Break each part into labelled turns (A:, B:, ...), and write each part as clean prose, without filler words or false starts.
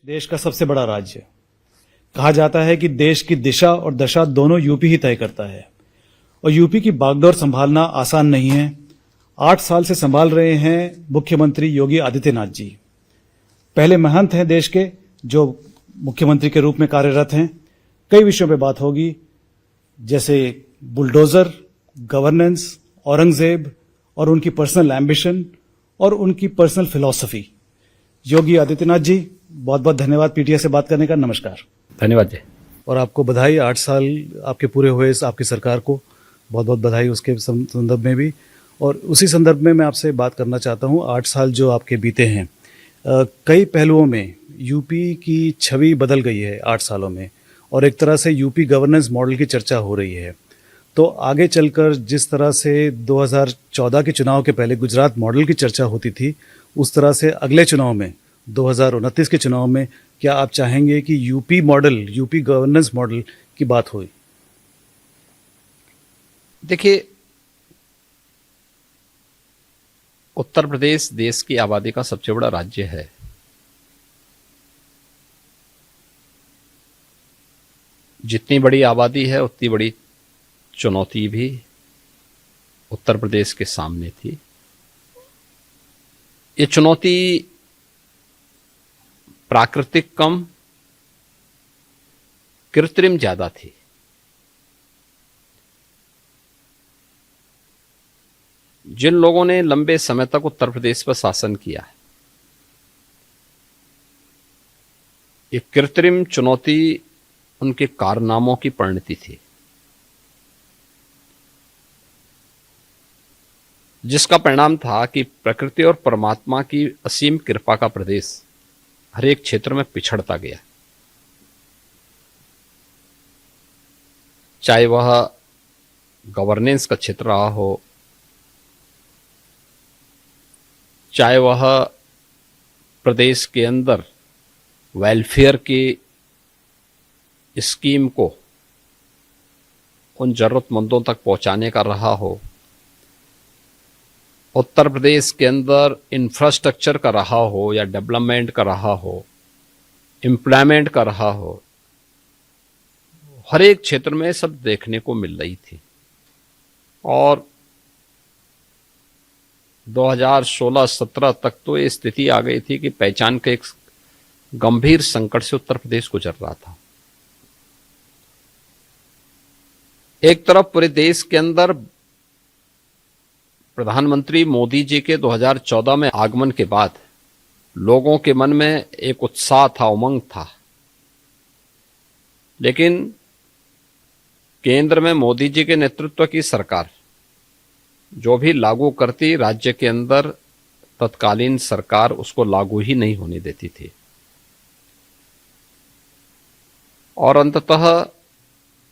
A: देश का सबसे बड़ा राज्य। कहा जाता है कि देश की दिशा और दशा दोनों यूपी ही तय करता है और यूपी की बागडोर संभालना आसान नहीं है। 8 साल से संभाल रहे हैं मुख्यमंत्री योगी आदित्यनाथ जी। पहले महंत हैं देश के जो मुख्यमंत्री के रूप में कार्यरत हैं। कई विषयों पे बात होगी, जैसे बुलडोजर, गवर्नेंस, औरंगजेब और उनकी पर्सनल एम्बिशन और उनकी पर्सनल फिलॉसफी। योगी आदित्यनाथ जी, बहुत बहुत धन्यवाद पीटीआई से बात करने का। नमस्कार।
B: धन्यवाद जी।
A: और आपको बधाई, 8 साल आपके पूरे हुए आपकी सरकार को बहुत बहुत बधाई उसके संदर्भ में भी। और उसी संदर्भ में मैं आपसे बात करना चाहता हूं, 8 साल जो आपके बीते हैं, कई पहलुओं में यूपी की छवि बदल गई है 8 सालों में और एक तरह से यूपी गवर्नेंस मॉडल की चर्चा हो रही है। तो आगे चलकर जिस तरह से 2014 के चुनाव के पहले गुजरात मॉडल की चर्चा होती थी, उस तरह से अगले चुनाव में 2029 के चुनाव में क्या आप चाहेंगे कि UP model, UP governance model की बात हो?
B: देखिए, उत्तर प्रदेश देश की आबादी का सबसे बड़ा राज्य है। जितनी बड़ी आबादी है उतनी बड़ी चुनौती भी उत्तर प्रदेश के सामने थी। ये चुनौती प्राकृतिक कम, कृत्रिम ज्यादा थी। जिन लोगों ने लंबे समय तक उत्तर प्रदेश पर शासन किया है, ये कृत्रिम चुनौती उनके कारनामों की परिणति थी, जिसका परिणाम था कि प्रकृति और परमात्मा की असीम कृपा का प्रदेश हर एक क्षेत्र में पिछड़ता गया। चाहे वह गवर्नेंस का क्षेत्र रहा हो, चाहे वह प्रदेश के अंदर वेलफेयर की स्कीम को उन जरूरतमंदों तक पहुंचाने का रहा हो, उत्तर प्रदेश के अंदर इंफ्रास्ट्रक्चर का रहा हो या डेवलपमेंट का रहा हो, एम्प्लॉयमेंट का रहा हो, हर एक क्षेत्र में सब देखने को मिल रही थी। और 2016-17 तक तो ये स्थिति आ गई थी कि पहचान के एक गंभीर संकट से उत्तर प्रदेश गुजर रहा था। एक तरफ पूरे देश के अंदर प्रधानमंत्री मोदी जी के 2014 में आगमन के बाद लोगों के मन में एक उत्साह था, उमंग था, लेकिन केंद्र में मोदी जी के नेतृत्व की सरकार जो भी लागू करती, राज्य के अंदर तत्कालीन सरकार उसको लागू ही नहीं होने देती थी। और अंततः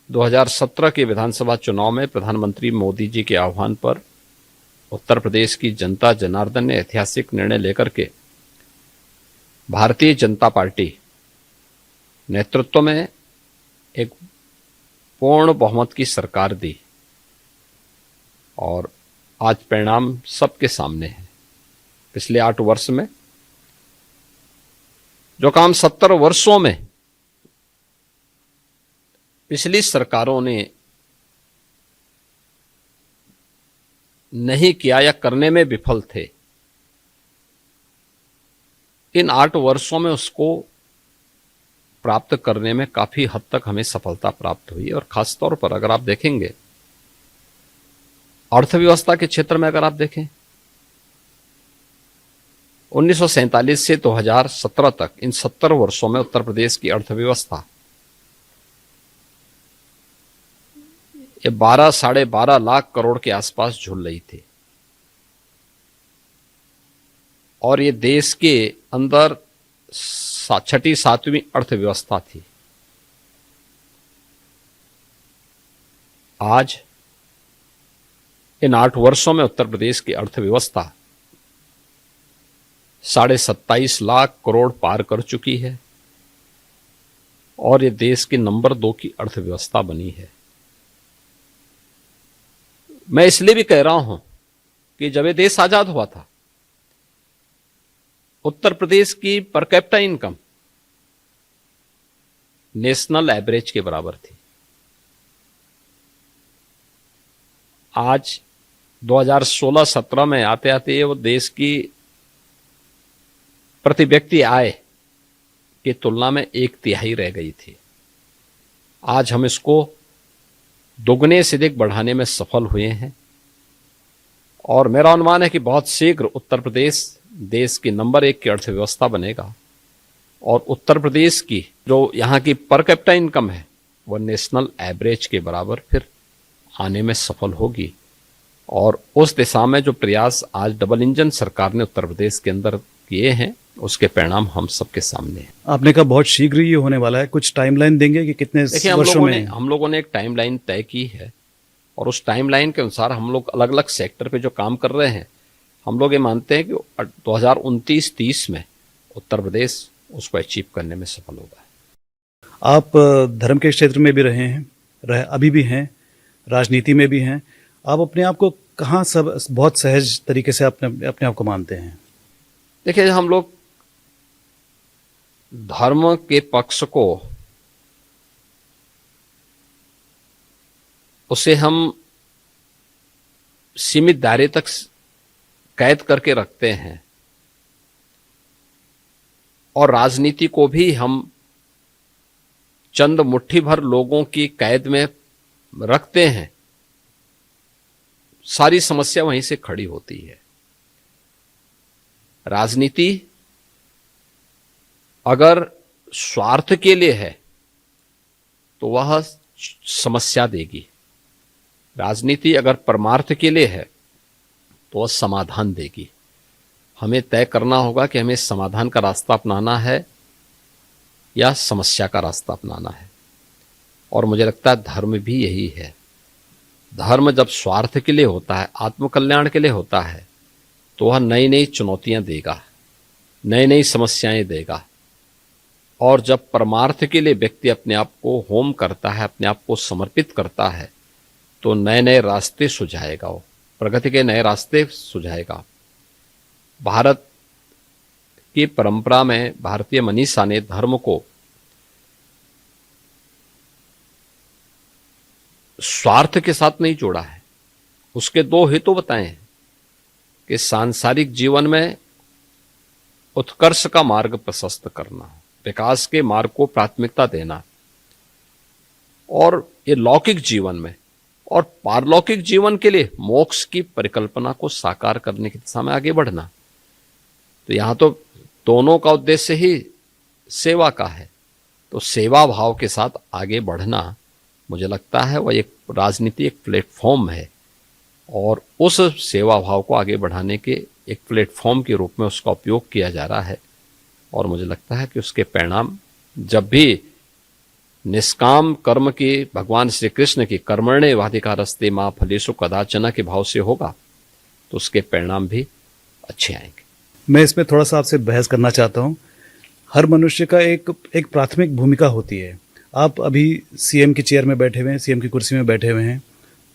B: 2017 के विधानसभा चुनाव में प्रधानमंत्री मोदी जी के आह्वान पर उत्तर प्रदेश की जनता जनार्दन ने ऐतिहासिक निर्णय लेकर के भारतीय जनता पार्टी नेतृत्व में एक पूर्ण बहुमत की सरकार दी। और आज परिणाम सबके सामने है। पिछले 8 वर्ष में जो काम 70 वर्षों में पिछली सरकारों ने नहीं किया या करने में विफल थे, इन 8 वर्षों में उसको प्राप्त करने में काफी हद तक हमें सफलता प्राप्त हुई। और खासतौर पर अगर आप देखेंगे अर्थव्यवस्था के क्षेत्र में, अगर आप देखें 1947 से 2017 तक इन 70 वर्षों में उत्तर प्रदेश की अर्थव्यवस्था ये 12-12.5 लाख करोड़ के आसपास झूल रही थी और ये देश के अंदर 6ठी-7वीं अर्थव्यवस्था थी। आज इन 8 वर्षों में उत्तर प्रदेश की अर्थव्यवस्था 27.5 लाख करोड़ पार कर चुकी है और ये देश की नंबर 2 की अर्थव्यवस्था बनी है। मैं इसलिए भी कह रहा हूं कि जब ये देश आजाद हुआ था, उत्तर प्रदेश की per capita income national average के बराबर थी। आज 2016-17 में आते आते वो देश की प्रति व्यक्ति आय की तुलना में 1/3 रह गई थी। आज हम इसको दोगुने से अधिक बढ़ाने में सफल हुए हैं और मेरा अनुमान है कि बहुत शीघ्र उत्तर प्रदेश देश की नंबर 1 की अर्थव्यवस्था बनेगा और उत्तर प्रदेश की जो यहाँ की पर कैपिटा इनकम है वह नेशनल एवरेज के बराबर फिर आने में सफल होगी। और उस दिशा में जो प्रयास आज डबल इंजन सरकार ने उत्तर प्रदेश के अंदर किए हैं उसके परिणाम हम सबके सामने हैं।
A: आपने कहा बहुत शीघ्र ये होने वाला है, कुछ टाइमलाइन देंगे कि कितने वर्षों में?
B: हम लोगों ने एक टाइमलाइन तय की है और उस टाइमलाइन के अनुसार हम लोग अलग अलग सेक्टर पे जो काम कर रहे हैं, हम लोग ये मानते हैं कि 2029-30 में उत्तर प्रदेश उसको अचीव करने में सफल होगा।
A: आप धर्म के क्षेत्र में भी रहे हैं, अभी भी हैं, राजनीति में भी हैं। आप अपने आप को कहाँ सब बहुत सहज तरीके से अपने आप को मानते हैं?
B: देखिए, हम लोग धर्म के पक्ष को उसे हम सीमित दायरे तक कैद करके रखते हैं और राजनीति को भी हम चंद मुट्ठी भर लोगों की कैद में रखते हैं। सारी समस्या वहीं से खड़ी होती है। राजनीति अगर स्वार्थ के लिए है तो वह समस्या देगी, राजनीति अगर परमार्थ के लिए है तो वह समाधान देगी। हमें तय करना होगा कि हमें समाधान का रास्ता अपनाना है या समस्या का रास्ता अपनाना है। और मुझे लगता है धर्म भी यही है। धर्म जब स्वार्थ के लिए होता है, आत्मकल्याण के लिए होता है, तो वह नई नई चुनौतियां देगा, नई नई समस्याएं देगा। और जब परमार्थ के लिए व्यक्ति अपने आप को होम करता है, अपने आप को समर्पित करता है, तो नए नए रास्ते सुझाएगा, वो प्रगति के नए रास्ते सुझाएगा। भारत की परंपरा में भारतीय मनीषा ने धर्म को स्वार्थ के साथ नहीं जोड़ा है। उसके दो हेतु बताए हैं कि सांसारिक जीवन में उत्कर्ष का मार्ग प्रशस्त करना, विकास के मार्ग को प्राथमिकता देना, और ये लौकिक जीवन में और पारलौकिक जीवन के लिए मोक्ष की परिकल्पना को साकार करने की दिशा में आगे बढ़ना। तो यहां तो दोनों का उद्देश्य ही सेवा का है। तो सेवा भाव के साथ आगे बढ़ना, मुझे लगता है वह एक राजनीति एक प्लेटफॉर्म है और उस सेवा भाव को आगे बढ़ाने के एक प्लेटफॉर्म के रूप में उसका उपयोग किया जा रहा है। और मुझे लगता है कि उसके परिणाम जब भी निष्काम कर्म की भगवान श्री कृष्ण की कर्मण्येवाधिकारस्ते मा फलेषु कदाचन के भाव से होगा तो उसके परिणाम भी अच्छे आएंगे।
A: मैं इसमें थोड़ा सा आपसे बहस करना चाहता हूँ। हर मनुष्य का एक प्राथमिक भूमिका होती है। आप अभी सीएम की चेयर में बैठे हुए हैं, सीएम की कुर्सी में बैठे हुए हैं,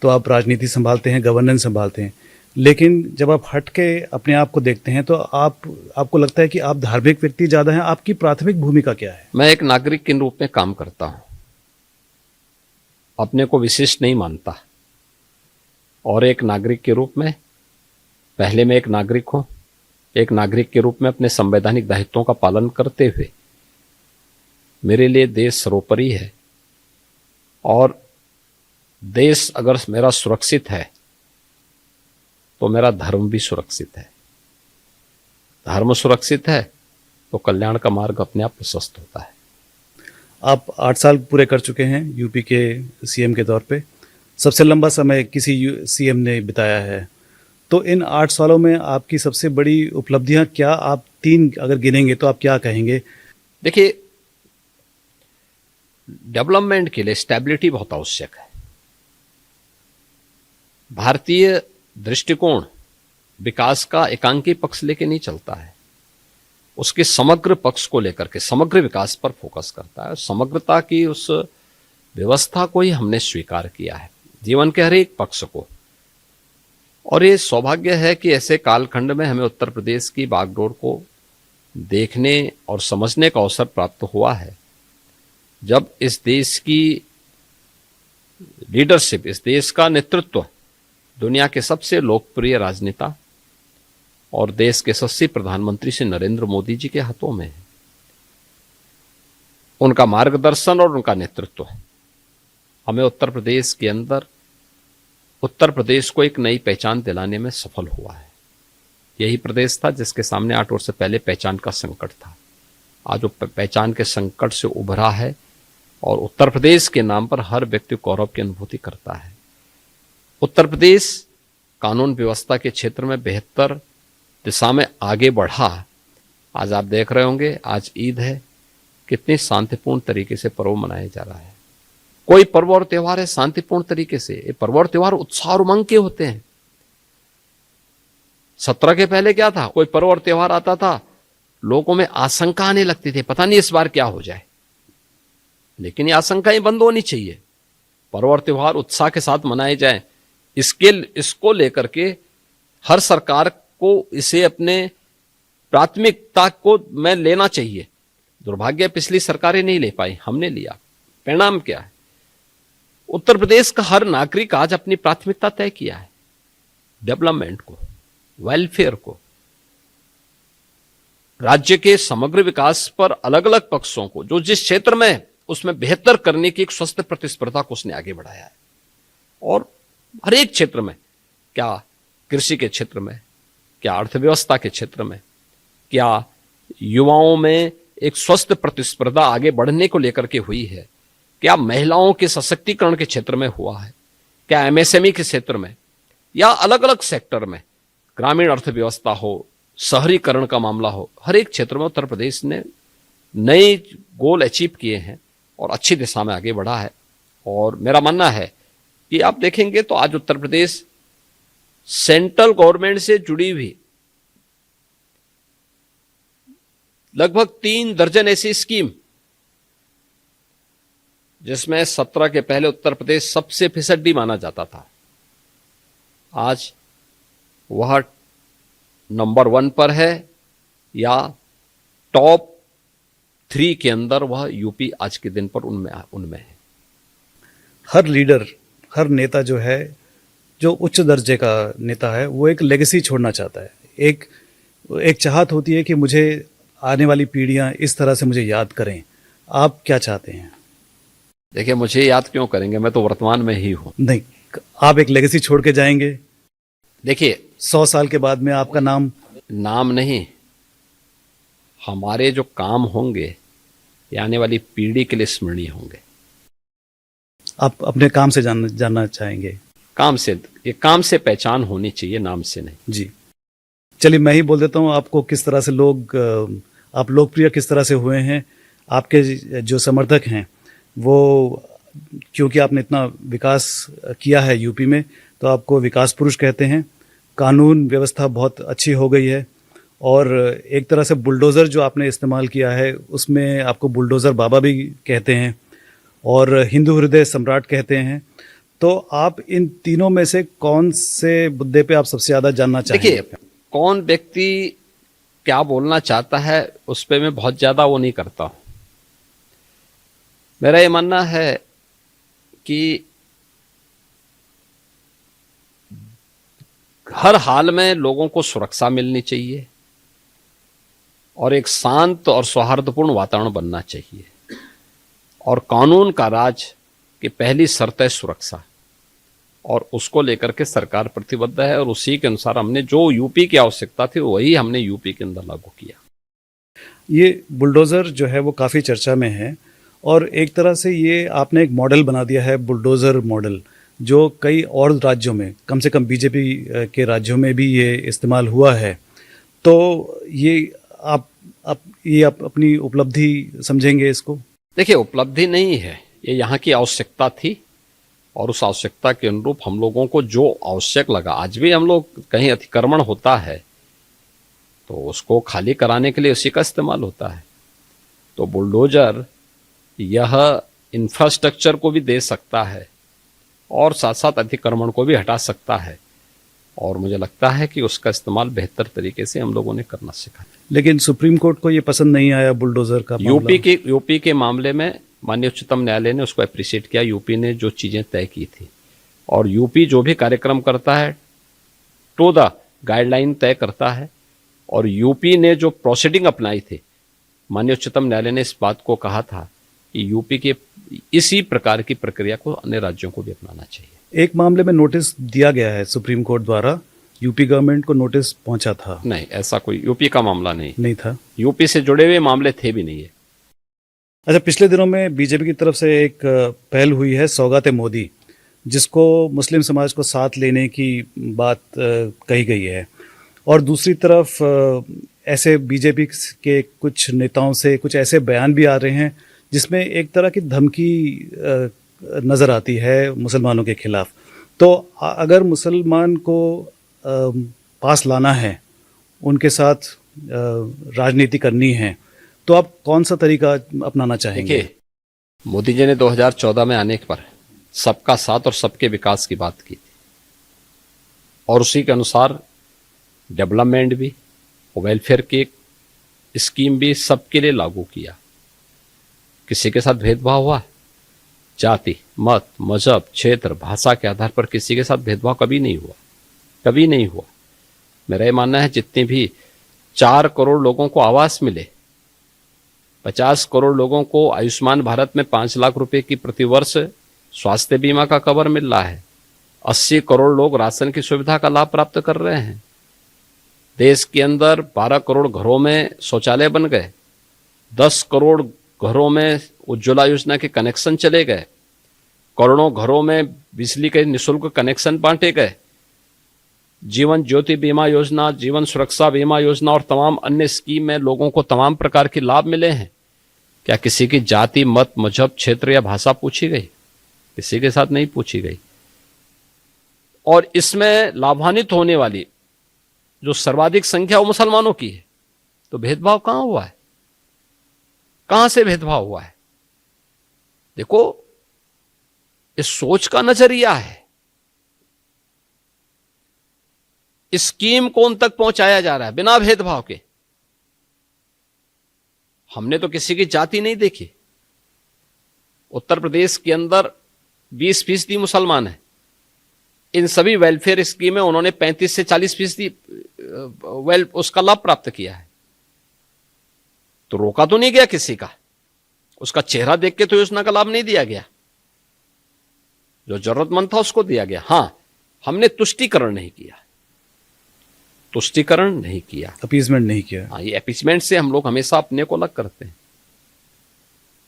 A: तो आप राजनीति संभालते हैं, गवर्नेंस संभालते हैं। लेकिन जब आप हट के अपने आप को देखते हैं तो आपको लगता है कि आप धार्मिक व्यक्ति ज़्यादा हैं। आपकी प्राथमिक भूमिका क्या है?
B: मैं एक नागरिक के रूप में काम करता हूं, अपने को विशिष्ट नहीं मानता। और एक नागरिक के रूप में पहले मैं एक नागरिक हूं, एक नागरिक के रूप में अपने संवैधानिक दायित्वों का पालन करते हुए मेरे लिए देश सर्वोपरि है। और देश अगर मेरा सुरक्षित है तो मेरा धर्म भी सुरक्षित है। धर्म सुरक्षित है तो कल्याण का मार्ग अपने आप प्रशस्त होता है।
A: आप 8 साल पूरे कर चुके हैं यूपी के सीएम के तौर पे। सबसे लंबा समय किसी सीएम ने बिताया है। तो इन 8 सालों में आपकी सबसे बड़ी उपलब्धियां क्या? आप 3 अगर गिनेंगे तो आप क्या कहेंगे?
B: देखिए, डेवलपमेंट के लिए स्टेबिलिटी बहुत आवश्यक है। भारतीय दृष्टिकोण विकास का एकांकी पक्ष लेके नहीं चलता है, उसके समग्र पक्ष को लेकर के समग्र विकास पर फोकस करता है। समग्रता की उस व्यवस्था को ही हमने स्वीकार किया है जीवन के हर एक पक्ष को। और ये सौभाग्य है कि ऐसे कालखंड में हमें उत्तर प्रदेश की बागडोर को देखने और समझने का अवसर प्राप्त हुआ है। जब इस देश की लीडरशिप, इस देश का नेतृत्व दुनिया के सबसे लोकप्रिय राजनेता और देश के यशस्वी प्रधानमंत्री श्री नरेंद्र मोदी जी के हाथों में है, उनका मार्गदर्शन और उनका नेतृत्व हमें उत्तर प्रदेश के अंदर उत्तर प्रदेश को एक नई पहचान दिलाने में सफल हुआ है। यही प्रदेश था जिसके सामने 8 वर्ष पहले पहचान का संकट था। आज वो पहचान के संकट से उभरा है और उत्तर प्रदेश के नाम पर हर व्यक्ति गौरव की अनुभूति करता है। उत्तर प्रदेश कानून व्यवस्था के क्षेत्र में बेहतर दिशा में आगे बढ़ा। आज आप देख रहे होंगे, आज ईद है, कितनी शांतिपूर्ण तरीके से पर्व मनाया जा रहा है। कोई पर्व और त्योहार है शांतिपूर्ण तरीके से, ये पर्व और त्योहार उत्साह और उमंग के होते हैं। 17 के पहले क्या था, कोई पर्व और त्योहार आता था, लोगों में आशंका आने लगती थी, पता नहीं इस बार क्या हो जाए। लेकिन ये आशंकाएं बंद होनी चाहिए, पर्व और त्योहार उत्साह के साथ मनाए जाएं। इसको लेकर के हर सरकार को इसे अपने प्राथमिकता को में लेना चाहिए। दुर्भाग्य पिछली सरकारें नहीं ले पाई, हमने लिया। परिणाम क्या है, उत्तर प्रदेश का हर नागरिक आज अपनी प्राथमिकता तय किया है, डेवलपमेंट को, वेलफेयर को, राज्य के समग्र विकास पर अलग अलग पक्षों को, जो जिस क्षेत्र में है उसमें बेहतर करने की एक स्वस्थ प्रतिस्पर्धा को उसने आगे बढ़ाया है। और हर एक क्षेत्र में, क्या कृषि के क्षेत्र में, क्या अर्थव्यवस्था के क्षेत्र में, क्या युवाओं में एक स्वस्थ प्रतिस्पर्धा आगे बढ़ने को लेकर के हुई है, क्या महिलाओं के सशक्तिकरण के क्षेत्र में हुआ है, क्या एमएसएमई के क्षेत्र में, या अलग अलग सेक्टर में, ग्रामीण अर्थव्यवस्था हो, शहरीकरण का मामला हो, हर एक क्षेत्र में उत्तर प्रदेश ने नए गोल अचीव किए हैं और अच्छी दिशा में आगे बढ़ा है। और मेरा मानना है कि आप देखेंगे तो आज उत्तर प्रदेश सेंट्रल गवर्नमेंट से जुड़ी हुई लगभग 3 दर्जन ऐसी स्कीम, जिसमें 17 के पहले उत्तर प्रदेश सबसे फिसड्डी माना जाता था, आज वह नंबर 1 पर है या टॉप 3 के अंदर वह यूपी आज के दिन पर उनमें है।
A: हर लीडर, हर नेता जो है, जो उच्च दर्जे का नेता है, वो एक लेगेसी छोड़ना चाहता है। एक चाहत होती है कि मुझे आने वाली पीढ़ियां इस तरह से मुझे याद करें। आप क्या चाहते हैं?
B: देखिए, मुझे याद क्यों करेंगे, मैं तो वर्तमान में ही हूं।
A: नहीं, आप एक लेगेसी छोड़ के जाएंगे।
B: देखिए,
A: 100 साल के बाद में आपका नाम
B: नहीं, हमारे जो काम होंगे ये आने वाली पीढ़ी के लिए स्मरणीय होंगे।
A: आप अपने काम से जानना चाहेंगे?
B: काम से, ये काम से पहचान होनी चाहिए, नाम से नहीं।
A: जी, चलिए मैं ही बोल देता हूँ आपको किस तरह से आप लोकप्रिय किस तरह से हुए हैं। आपके जो समर्थक हैं वो, क्योंकि आपने इतना विकास किया है यूपी में, तो आपको विकास पुरुष कहते हैं। कानून व्यवस्था बहुत अच्छी हो गई है और एक तरह से बुलडोज़र जो आपने इस्तेमाल किया है उसमें आपको बुलडोज़र बाबा भी कहते हैं और हिंदू हृदय सम्राट कहते हैं। तो आप इन तीनों में से कौन से मुद्दे पे आप सबसे ज़्यादा जानना चाहेंगे?
B: देखिए, कौन व्यक्ति क्या बोलना चाहता है उस पर मैं बहुत ज़्यादा वो नहीं करता हूँ। मेरा ये मानना है कि हर हाल में लोगों को सुरक्षा मिलनी चाहिए और एक शांत और सौहार्दपूर्ण वातावरण बनना चाहिए, और कानून का राज की पहली शर्त है सुरक्षा, और उसको लेकर के सरकार प्रतिबद्ध है और उसी के अनुसार हमने जो यूपी की आवश्यकता थी वही हमने यूपी के अंदर लागू किया।
A: ये बुलडोज़र जो है वो काफ़ी चर्चा में है और एक तरह से ये आपने एक मॉडल बना दिया है, बुलडोज़र मॉडल, जो कई और राज्यों में, कम से कम बीजेपी के राज्यों में भी ये इस्तेमाल हुआ है। तो ये आप अपनी उपलब्धि समझेंगे इसको?
B: देखिए, उपलब्धि नहीं है, ये यहाँ की आवश्यकता थी और उस आवश्यकता के अनुरूप हम लोगों को जो आवश्यक लगा, आज भी हम लोग कहीं अतिक्रमण होता है तो उसको खाली कराने के लिए उसी का इस्तेमाल होता है। तो बुलडोजर यह इंफ्रास्ट्रक्चर को भी दे सकता है और साथ साथ अतिक्रमण को भी हटा सकता है, और मुझे लगता है कि उसका इस्तेमाल बेहतर तरीके से हम लोगों ने करना सीखा।
A: लेकिन सुप्रीम कोर्ट को ये पसंद नहीं आया बुलडोज़र का मामला।
B: यूपी के मामले में माननीय उच्चतम न्यायालय ने उसको अप्रिशिएट किया, यूपी ने जो चीज़ें तय की थी। और यूपी जो भी कार्यक्रम करता है टू द गाइडलाइन तय करता है। और यूपी ने जो प्रोसीडिंग अपनाई थी, माननीय उच्चतम न्यायालय ने इस बात को कहा था कि यूपी के इसी प्रकार की प्रक्रिया को अन्य राज्यों को भी अपनाना चाहिए।
A: एक मामले में नोटिस दिया गया है सुप्रीम कोर्ट द्वारा, यूपी गवर्नमेंट को नोटिस पहुंचा था।
B: नहीं, ऐसा कोई यूपी का मामला नहीं
A: था।
B: यूपी से जुड़े हुए मामले थे भी नहीं है।
A: अच्छा, पिछले दिनों में बीजेपी की तरफ से एक पहल हुई है सौगात मोदी, जिसको मुस्लिम समाज को साथ लेने की बात कही गई है, और दूसरी तरफ ऐसे बीजेपी के कुछ नेताओं से कुछ ऐसे बयान भी आ रहे हैं जिसमें एक तरह की धमकी नज़र आती है मुसलमानों के खिलाफ। तो अगर मुसलमान को पास लाना है, उनके साथ राजनीति करनी है, तो आप कौन सा तरीका अपनाना चाहेंगे?
B: देखिए, मोदी जी ने 2014 में आने पर सबका साथ और सबके विकास की बात की थी, और उसी के अनुसार डेवलपमेंट भी, वेलफेयर की स्कीम भी सबके लिए लागू किया। किसी के साथ भेदभाव हुआ? जाति, मत, मजहब, क्षेत्र, भाषा के आधार पर किसी के साथ भेदभाव कभी नहीं हुआ, कभी नहीं हुआ। मेरा ये मानना है जितने भी 4 करोड़ लोगों को आवास मिले, 50 करोड़ लोगों को आयुष्मान भारत में 5 लाख रुपए की प्रतिवर्ष स्वास्थ्य बीमा का कवर मिल रहा है, 80 करोड़ लोग राशन की सुविधा का लाभ प्राप्त कर रहे हैं, देश के अंदर 12 करोड़ घरों में शौचालय बन गए, 10 करोड़ घरों में उज्ज्वला योजना के कनेक्शन चले गए, करोड़ों घरों में बिजली के निःशुल्क कनेक्शन बांटे गए, जीवन ज्योति बीमा योजना, जीवन सुरक्षा बीमा योजना और तमाम अन्य स्कीम में लोगों को तमाम प्रकार के लाभ मिले हैं। क्या किसी की जाति, मत, मजहब, क्षेत्र या भाषा पूछी गई? किसी के साथ नहीं पूछी गई। और इसमें लाभान्वित होने वाली जो सर्वाधिक संख्या वो मुसलमानों की है। तो भेदभाव कहां हुआ है? कहां से भेदभाव हुआ है? देखो, इस सोच का नजरिया है, स्कीम को उन तक पहुंचाया जा रहा है बिना भेदभाव के। हमने तो किसी की जाति नहीं देखी। उत्तर प्रदेश के अंदर 20% मुसलमान है। इन सभी वेलफेयर स्कीम में उन्होंने 35 से 40% उसका लाभ प्राप्त किया है। तो रोका तो नहीं गया किसी का, उसका चेहरा देख के तो योजना का लाभ नहीं दिया गया, जो जरूरतमंद था उसको दिया गया। हां, हमने तुष्टीकरण नहीं किया, तुष्टीकरण नहीं किया,
A: अपीजमेंट नहीं किया।
B: हाँ, ये अपीजमेंट से हम लोग हमेशा अपने को अलग करते हैं।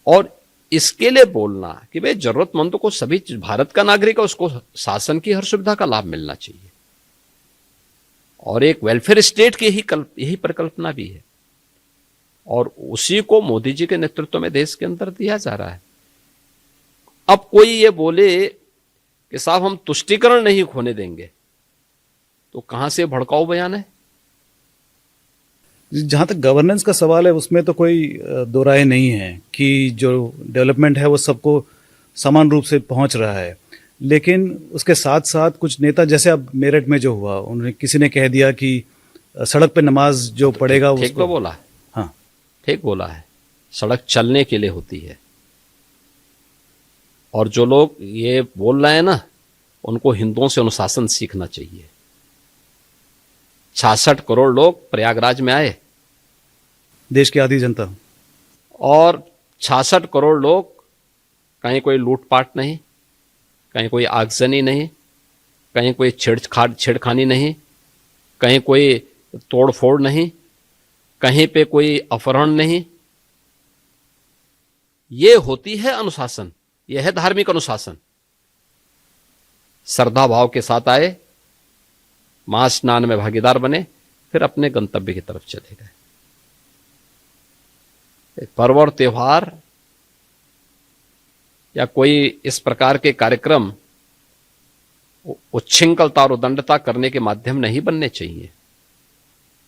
B: और इसके लिए बोलना कि भाई जरूरतमंदों को, सभी भारत का नागरिक है, उसको शासन की हर सुविधा का लाभ मिलना चाहिए, और एक वेलफेयर स्टेट की यही परिकल्पना भी है, और उसी को मोदी जी के नेतृत्व में देश के अंदर दिया जा रहा है। अब कोई ये बोले कि साहब हम तुष्टीकरण नहीं होने देंगे, तो कहां से भड़काऊ बयान है?
A: जहां तक गवर्नेंस का सवाल है, उसमें तो कोई दो राय नहीं है कि जो डेवलपमेंट है वो सबको समान रूप से पहुंच रहा है। लेकिन उसके साथ साथ कुछ नेता, जैसे अब मेरठ में जो हुआ, उन्होंने किसी ने कह दिया कि सड़क पे नमाज जो पढ़ेगा
B: ठीक तो बोला है।
A: हाँ,
B: ठीक बोला है। सड़क चलने के लिए होती है, और जो लोग ये बोल रहे हैं ना, उनको हिंदुओं से अनुशासन सीखना चाहिए। 66 करोड़ लोग प्रयागराज में आए,
A: देश की आधी जनता,
B: और 66 करोड़ लोग, कहीं कोई लूटपाट नहीं, कहीं कोई आगजनी नहीं, कहीं कोई छेड़खानी नहीं, कहीं कोई तोड़फोड़ नहीं, कहीं पे कोई अपहरण नहीं। ये होती है अनुशासन, यह है धार्मिक अनुशासन। श्रद्धा भाव के साथ आए, महास्नान में भागीदार बने, फिर अपने गंतव्य की तरफ चले गए। पर्व और त्योहार या कोई इस प्रकार के कार्यक्रम उच्छृंखलता और उदंडता करने के माध्यम नहीं बनने चाहिए।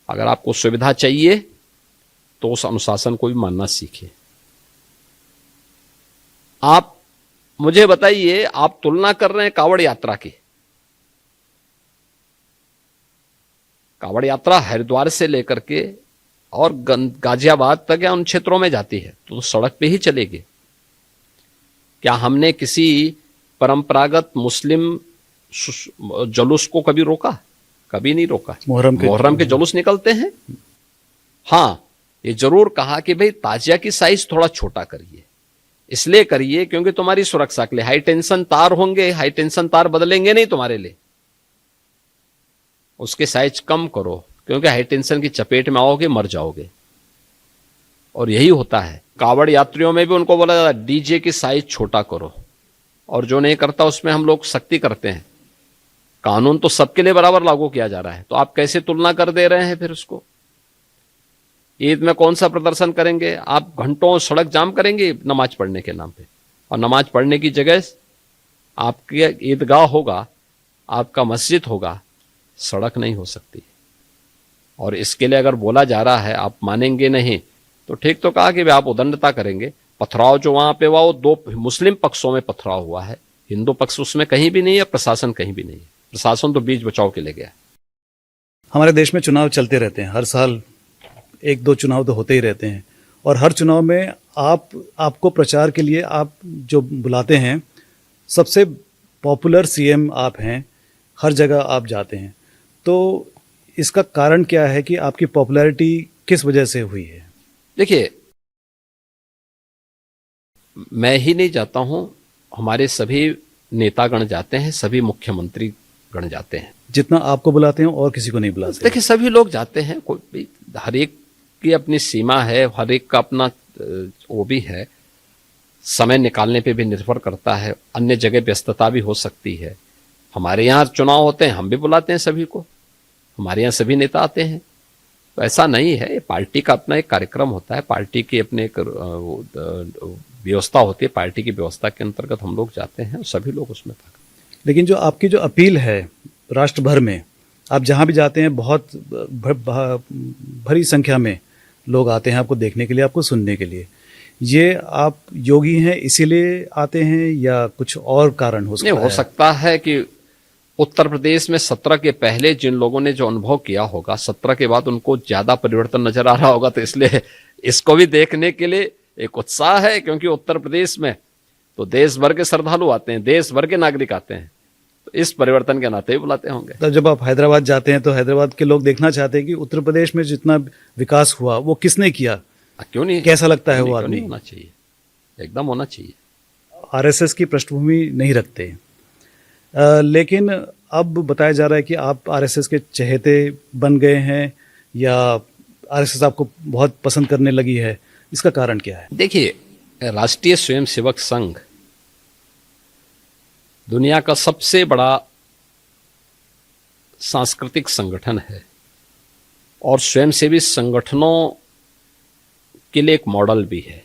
B: अगर आपको सुविधा चाहिए तो उस अनुशासन को भी मानना सीखिए। आप मुझे बताइए, आप तुलना कर रहे हैं कांवड़ यात्रा की। कांवड़ यात्रा हरिद्वार से लेकर के और गाजियाबाद तक या उन क्षेत्रों में जाती है, तो सड़क पे ही चलेगी। क्या हमने किसी परंपरागत मुस्लिम जुलूस को कभी रोका? कभी नहीं रोका। मुहर्रम के जुलूस निकलते हैं। हाँ, ये जरूर कहा कि भाई ताजिया की साइज थोड़ा छोटा करिए, इसलिए करिए क्योंकि तुम्हारी सुरक्षा के लिए हाई टेंशन तार होंगे, हाई टेंशन तार बदलेंगे नहीं तुम्हारे लिए, उसके साइज कम करो क्योंकि हाई टेंशन की चपेट में आओगे मर जाओगे। और यही होता है। कावड़ यात्रियों में भी उनको बोला जाता है डीजे की साइज छोटा करो, और जो नहीं करता उसमें हम लोग सख्ती करते हैं। कानून तो सबके लिए बराबर लागू किया जा रहा है, तो आप कैसे तुलना कर दे रहे हैं फिर उसको? ईद में कौन सा प्रदर्शन करेंगे? आप घंटों सड़क जाम करेंगे नमाज पढ़ने के नाम पे, और नमाज पढ़ने की जगह आपकी ईदगाह होगा, आपका मस्जिद होगा, सड़क नहीं हो सकती। और इसके लिए अगर बोला जा रहा है आप मानेंगे नहीं, तो ठीक तो कहा कि आप उदंडता करेंगे। पथराव जो वहां पे हुआ वो दो मुस्लिम पक्षों में पथराव हुआ है, हिंदू पक्ष उसमें कहीं भी नहीं है, प्रशासन कहीं भी नहीं है। प्रशासन तो बीच बचाव के लिए गया।
A: हमारे देश में चुनाव चलते रहते हैं, हर साल एक दो चुनाव तो होते ही रहते हैं, और हर चुनाव में आपको प्रचार के लिए आप जो बुलाते हैं, सबसे पॉपुलर सीएम आप हैं, हर जगह आप जाते हैं। तो इसका कारण क्या है कि आपकी पॉपुलैरिटी किस वजह से हुई है?
B: देखिए, मैं ही नहीं जाता हूं, हमारे सभी नेतागण जाते हैं, सभी मुख्यमंत्री गण जाते हैं।
A: जितना आपको बुलाते हैं और किसी को नहीं बुलाते?
B: देखिए, सभी लोग जाते हैं, कोई हर एक की अपनी सीमा है, हर एक का अपना वो भी है, समय निकालने पे भी निर्भर करता है, अन्य जगह व्यस्तता भी हो सकती है। हमारे यहाँ चुनाव होते हैं, हम भी बुलाते हैं सभी को, हमारे यहाँ सभी नेता आते हैं। तो ऐसा नहीं है, पार्टी का अपना एक कार्यक्रम होता है, पार्टी की अपने एक व्यवस्था होती है, पार्टी की व्यवस्था के अंतर्गत हम लोग जाते हैं, सभी लोग उसमें भाग।
A: लेकिन जो आपकी जो अपील है राष्ट्र भर में, आप जहाँ भी जाते हैं बहुत भरी संख्या में लोग आते हैं आपको देखने के लिए, आपको सुनने के लिए। ये आप योगी हैं इसीलिए आते हैं या कुछ और कारण हो सकता है?
B: नहीं, हो सकता है कि उत्तर प्रदेश में 17 के पहले जिन लोगों ने जो अनुभव किया होगा, 17 के बाद उनको ज्यादा परिवर्तन नजर आ रहा होगा, तो इसलिए इसको भी देखने के लिए एक उत्साह है। क्योंकि उत्तर प्रदेश में तो देश भर के श्रद्धालु आते हैं, देश भर के नागरिक आते हैं, तो इस परिवर्तन के नाते ही बुलाते होंगे।
A: तब जब आप हैदराबाद जाते हैं तो हैदराबाद के लोग देखना चाहते हैं कि उत्तर प्रदेश में जितना विकास हुआ वो किसने किया,
B: क्यों नहीं,
A: कैसा लगता है वो आदमी?
B: होना चाहिए, एकदम होना चाहिए।
A: आरएसएस की पृष्ठभूमि नहीं रखते, लेकिन अब बताया जा रहा है कि आप आरएसएस के चहेते बन गए हैं या आरएसएस आपको बहुत पसंद करने लगी है, इसका कारण क्या है?
B: देखिए, राष्ट्रीय स्वयंसेवक संघ दुनिया का सबसे बड़ा सांस्कृतिक संगठन है और स्वयंसेवी संगठनों के लिए एक मॉडल भी है।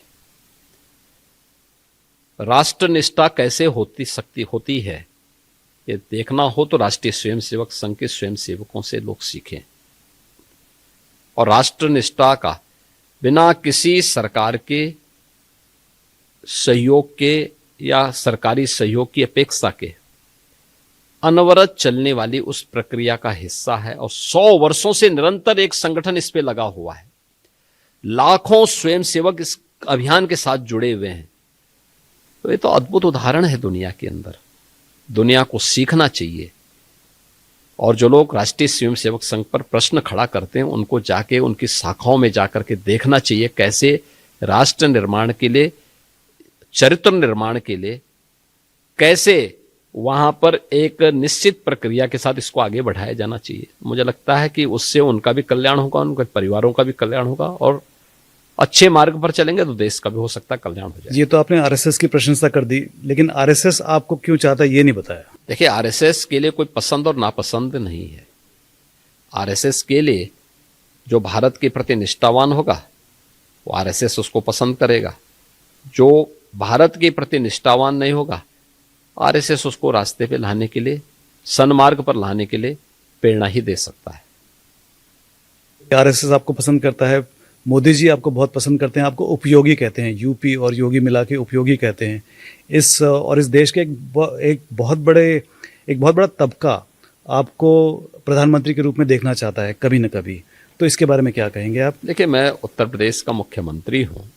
B: राष्ट्रनिष्ठा कैसे होती है ये देखना हो तो राष्ट्रीय स्वयंसेवक संघ के स्वयंसेवकों से लोग सीखें। और राष्ट्रनिष्ठा का बिना किसी सरकार के सहयोग के या सरकारी सहयोग की अपेक्षा के अनवरत चलने वाली उस प्रक्रिया का हिस्सा है, और 100 वर्षों से निरंतर एक संगठन इस पे लगा हुआ है। लाखों स्वयंसेवक इस अभियान के साथ जुड़े हुए हैं। तो ये तो अद्भुत उदाहरण है दुनिया के अंदर, दुनिया को सीखना चाहिए। और जो लोग राष्ट्रीय स्वयंसेवक संघ पर प्रश्न खड़ा करते हैं उनको जाके उनकी शाखाओं में जाकर के देखना चाहिए कैसे राष्ट्र निर्माण के लिए, चरित्र निर्माण के लिए कैसे वहां पर एक निश्चित प्रक्रिया के साथ इसको आगे बढ़ाया जाना चाहिए। मुझे लगता है कि उससे उनका भी कल्याण होगा, उनके परिवारों का भी कल्याण होगा, और अच्छे मार्ग पर चलेंगे तो देश का भी हो सकता है कल्याण हो जाए।
A: ये तो आपने आरएसएस की प्रशंसा कर दी, लेकिन आरएसएस आपको क्यों चाहता है ये नहीं बताया?
B: देखिए, आरएसएस के लिए कोई पसंद और नापसंद नहीं है। आरएसएस के लिए जो भारत के प्रति निष्ठावान होगा वो आरएसएस उसको पसंद करेगा। जो भारत के प्रति निष्ठावान नहीं होगा, आरएसएस उसको रास्ते पे लाने के लिए, सन्मार्ग पर लाने के लिए प्रेरणा ही दे सकता है।
A: आरएसएस आपको पसंद करता है, मोदी जी आपको बहुत पसंद करते हैं, आपको उपयोगी कहते हैं, यूपी और योगी मिला के उपयोगी कहते हैं। इस देश के एक बहुत बड़ा तबका आपको प्रधानमंत्री के रूप में देखना चाहता है कभी न कभी, तो इसके बारे में क्या कहेंगे आप?
B: देखिए, मैं उत्तर प्रदेश का मुख्यमंत्री हूँ,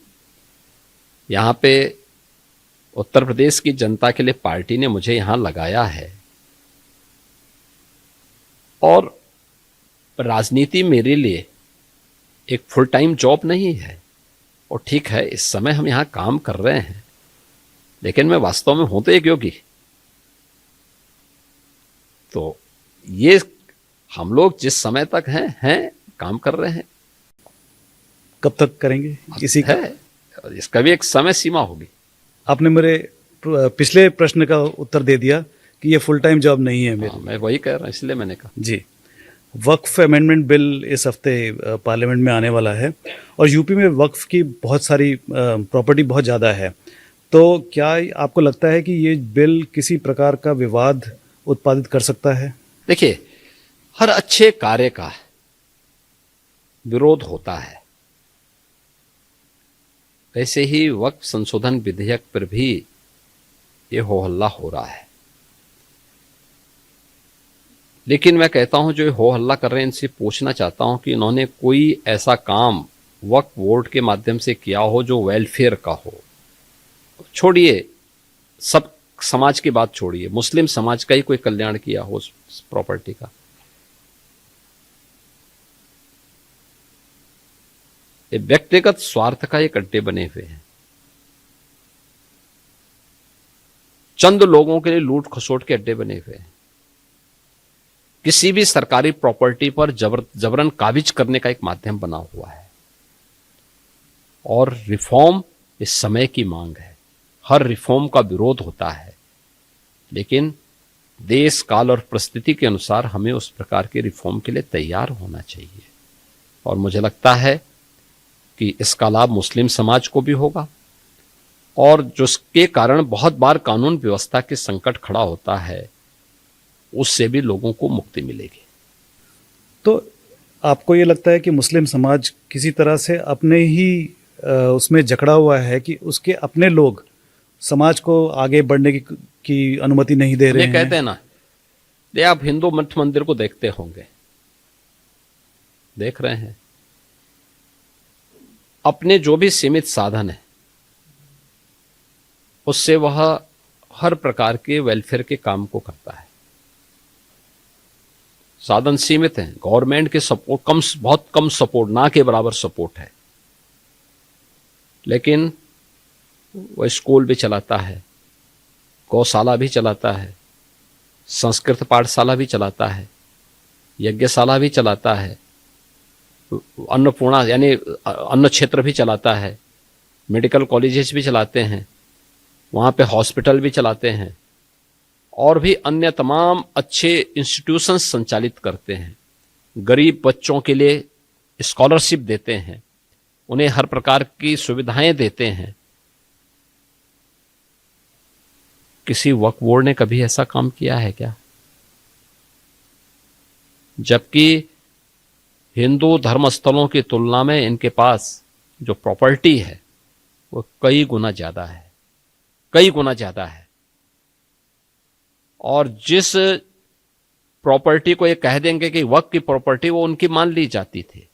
B: यहाँ पे उत्तर प्रदेश की जनता के लिए पार्टी ने मुझे यहां लगाया है, और राजनीति मेरे लिए एक फुल टाइम जॉब नहीं है। और ठीक है, इस समय हम यहां काम कर रहे हैं, लेकिन मैं वास्तव में हूं तो एक योगी। तो ये हम लोग जिस समय तक हैं काम कर रहे हैं।
A: कब तक करेंगे इसी का?
B: है, इसका भी एक समय सीमा होगी।
A: आपने मेरे पिछले प्रश्न का उत्तर दे दिया कि ये फुल टाइम जॉब नहीं है मेरी।
B: मैं वही कह रहा हूं, इसलिए मैंने कहा।
A: जी। वक्फ अमेंडमेंट बिल इस हफ्ते पार्लियामेंट में आने वाला है और यूपी में वक्फ की बहुत सारी प्रॉपर्टी बहुत ज़्यादा है। तो क्या आपको लगता है कि ये बिल किसी प्रकार का विवाद उत्पादित कर सकता है?
B: देखिए, हर अच्छे कार्य का विरोध होता है, वैसे ही वक्फ संशोधन विधेयक पर भी ये हो हल्ला हो रहा है। लेकिन मैं कहता हूं, जो हो हल्ला कर रहे हैं, इनसे पूछना चाहता हूं कि इन्होंने कोई ऐसा काम वक्फ बोर्ड के माध्यम से किया हो जो वेलफेयर का हो। छोड़िए, सब समाज की बात छोड़िए, मुस्लिम समाज का ही कोई कल्याण किया हो उस प्रॉपर्टी का। ये व्यक्तिगत स्वार्थ का एक अड्डे बने हुए हैं। चंद लोगों के लिए लूट खसोट के अड्डे बने हुए हैं। किसी भी सरकारी प्रॉपर्टी पर जबरन काबिज करने का एक माध्यम बना हुआ है। और रिफॉर्म इस समय की मांग है। हर रिफॉर्म का विरोध होता है, लेकिन देश काल और परिस्थिति के अनुसार हमें उस प्रकार के रिफॉर्म के लिए तैयार होना चाहिए। और मुझे लगता है कि इसका लाभ मुस्लिम समाज को भी होगा, और जिसके कारण बहुत बार कानून व्यवस्था के संकट खड़ा होता है, उससे भी लोगों को मुक्ति मिलेगी।
A: तो आपको ये लगता है कि मुस्लिम समाज किसी तरह से अपने ही उसमें जकड़ा हुआ है कि उसके अपने लोग समाज को आगे बढ़ने की अनुमति नहीं दे रहे हैं?
B: कहते हैं ना, आप हिंदू मठ मंदिर को देखते होंगे, देख रहे हैं, अपने जो भी सीमित साधन है उससे वह हर प्रकार के वेलफेयर के काम को करता है। साधन सीमित हैं, गवर्नमेंट के सपोर्ट बहुत कम सपोर्ट, ना के बराबर सपोर्ट है, लेकिन वह स्कूल भी चलाता है, गौशाला भी चलाता है, संस्कृत पाठशाला भी चलाता है, यज्ञशाला भी चलाता है, अन्नपूर्णा यानी अन्न क्षेत्र भी चलाता है, मेडिकल कॉलेजेस भी चलाते हैं, वहाँ पे हॉस्पिटल भी चलाते हैं, और भी अन्य तमाम अच्छे इंस्टीट्यूशंस संचालित करते हैं। गरीब बच्चों के लिए स्कॉलरशिप देते हैं, उन्हें हर प्रकार की सुविधाएं देते हैं। किसी वक्फ बोर्ड ने कभी ऐसा काम किया है क्या? जबकि हिंदू धर्मस्थलों की तुलना में इनके पास जो प्रॉपर्टी है वो कई गुना ज्यादा है, कई गुना ज्यादा है। और जिस प्रॉपर्टी को ये कह देंगे कि वक्फ की प्रॉपर्टी, वो उनकी मान ली जाती थी।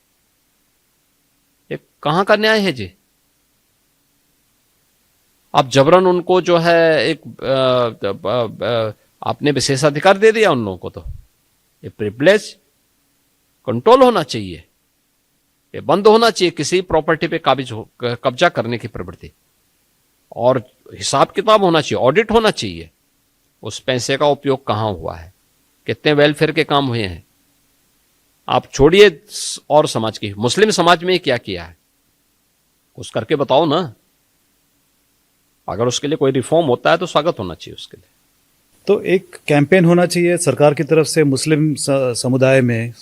B: ये कहां का न्याय है जी? आप जबरन उनको जो है एक आपने विशेषाधिकार दे दिया उन लोगों को। तो ये प्रिविलेज कंट्रोल होना चाहिए, ये बंद होना चाहिए किसी प्रॉपर्टी पे कब्जा करने की प्रवृत्ति, और हिसाब किताब होना चाहिए, ऑडिट होना चाहिए। उस पैसे का उपयोग कहां हुआ है, कितने वेलफेयर के काम हुए हैं। आप छोड़िए और समाज की, मुस्लिम समाज में क्या किया है कुछ करके बताओ ना। अगर उसके लिए कोई रिफॉर्म होता है तो स्वागत होना चाहिए उसके लिए।
A: तो एक कैंपेन होना चाहिए सरकार की तरफ से मुस्लिम समुदाय में,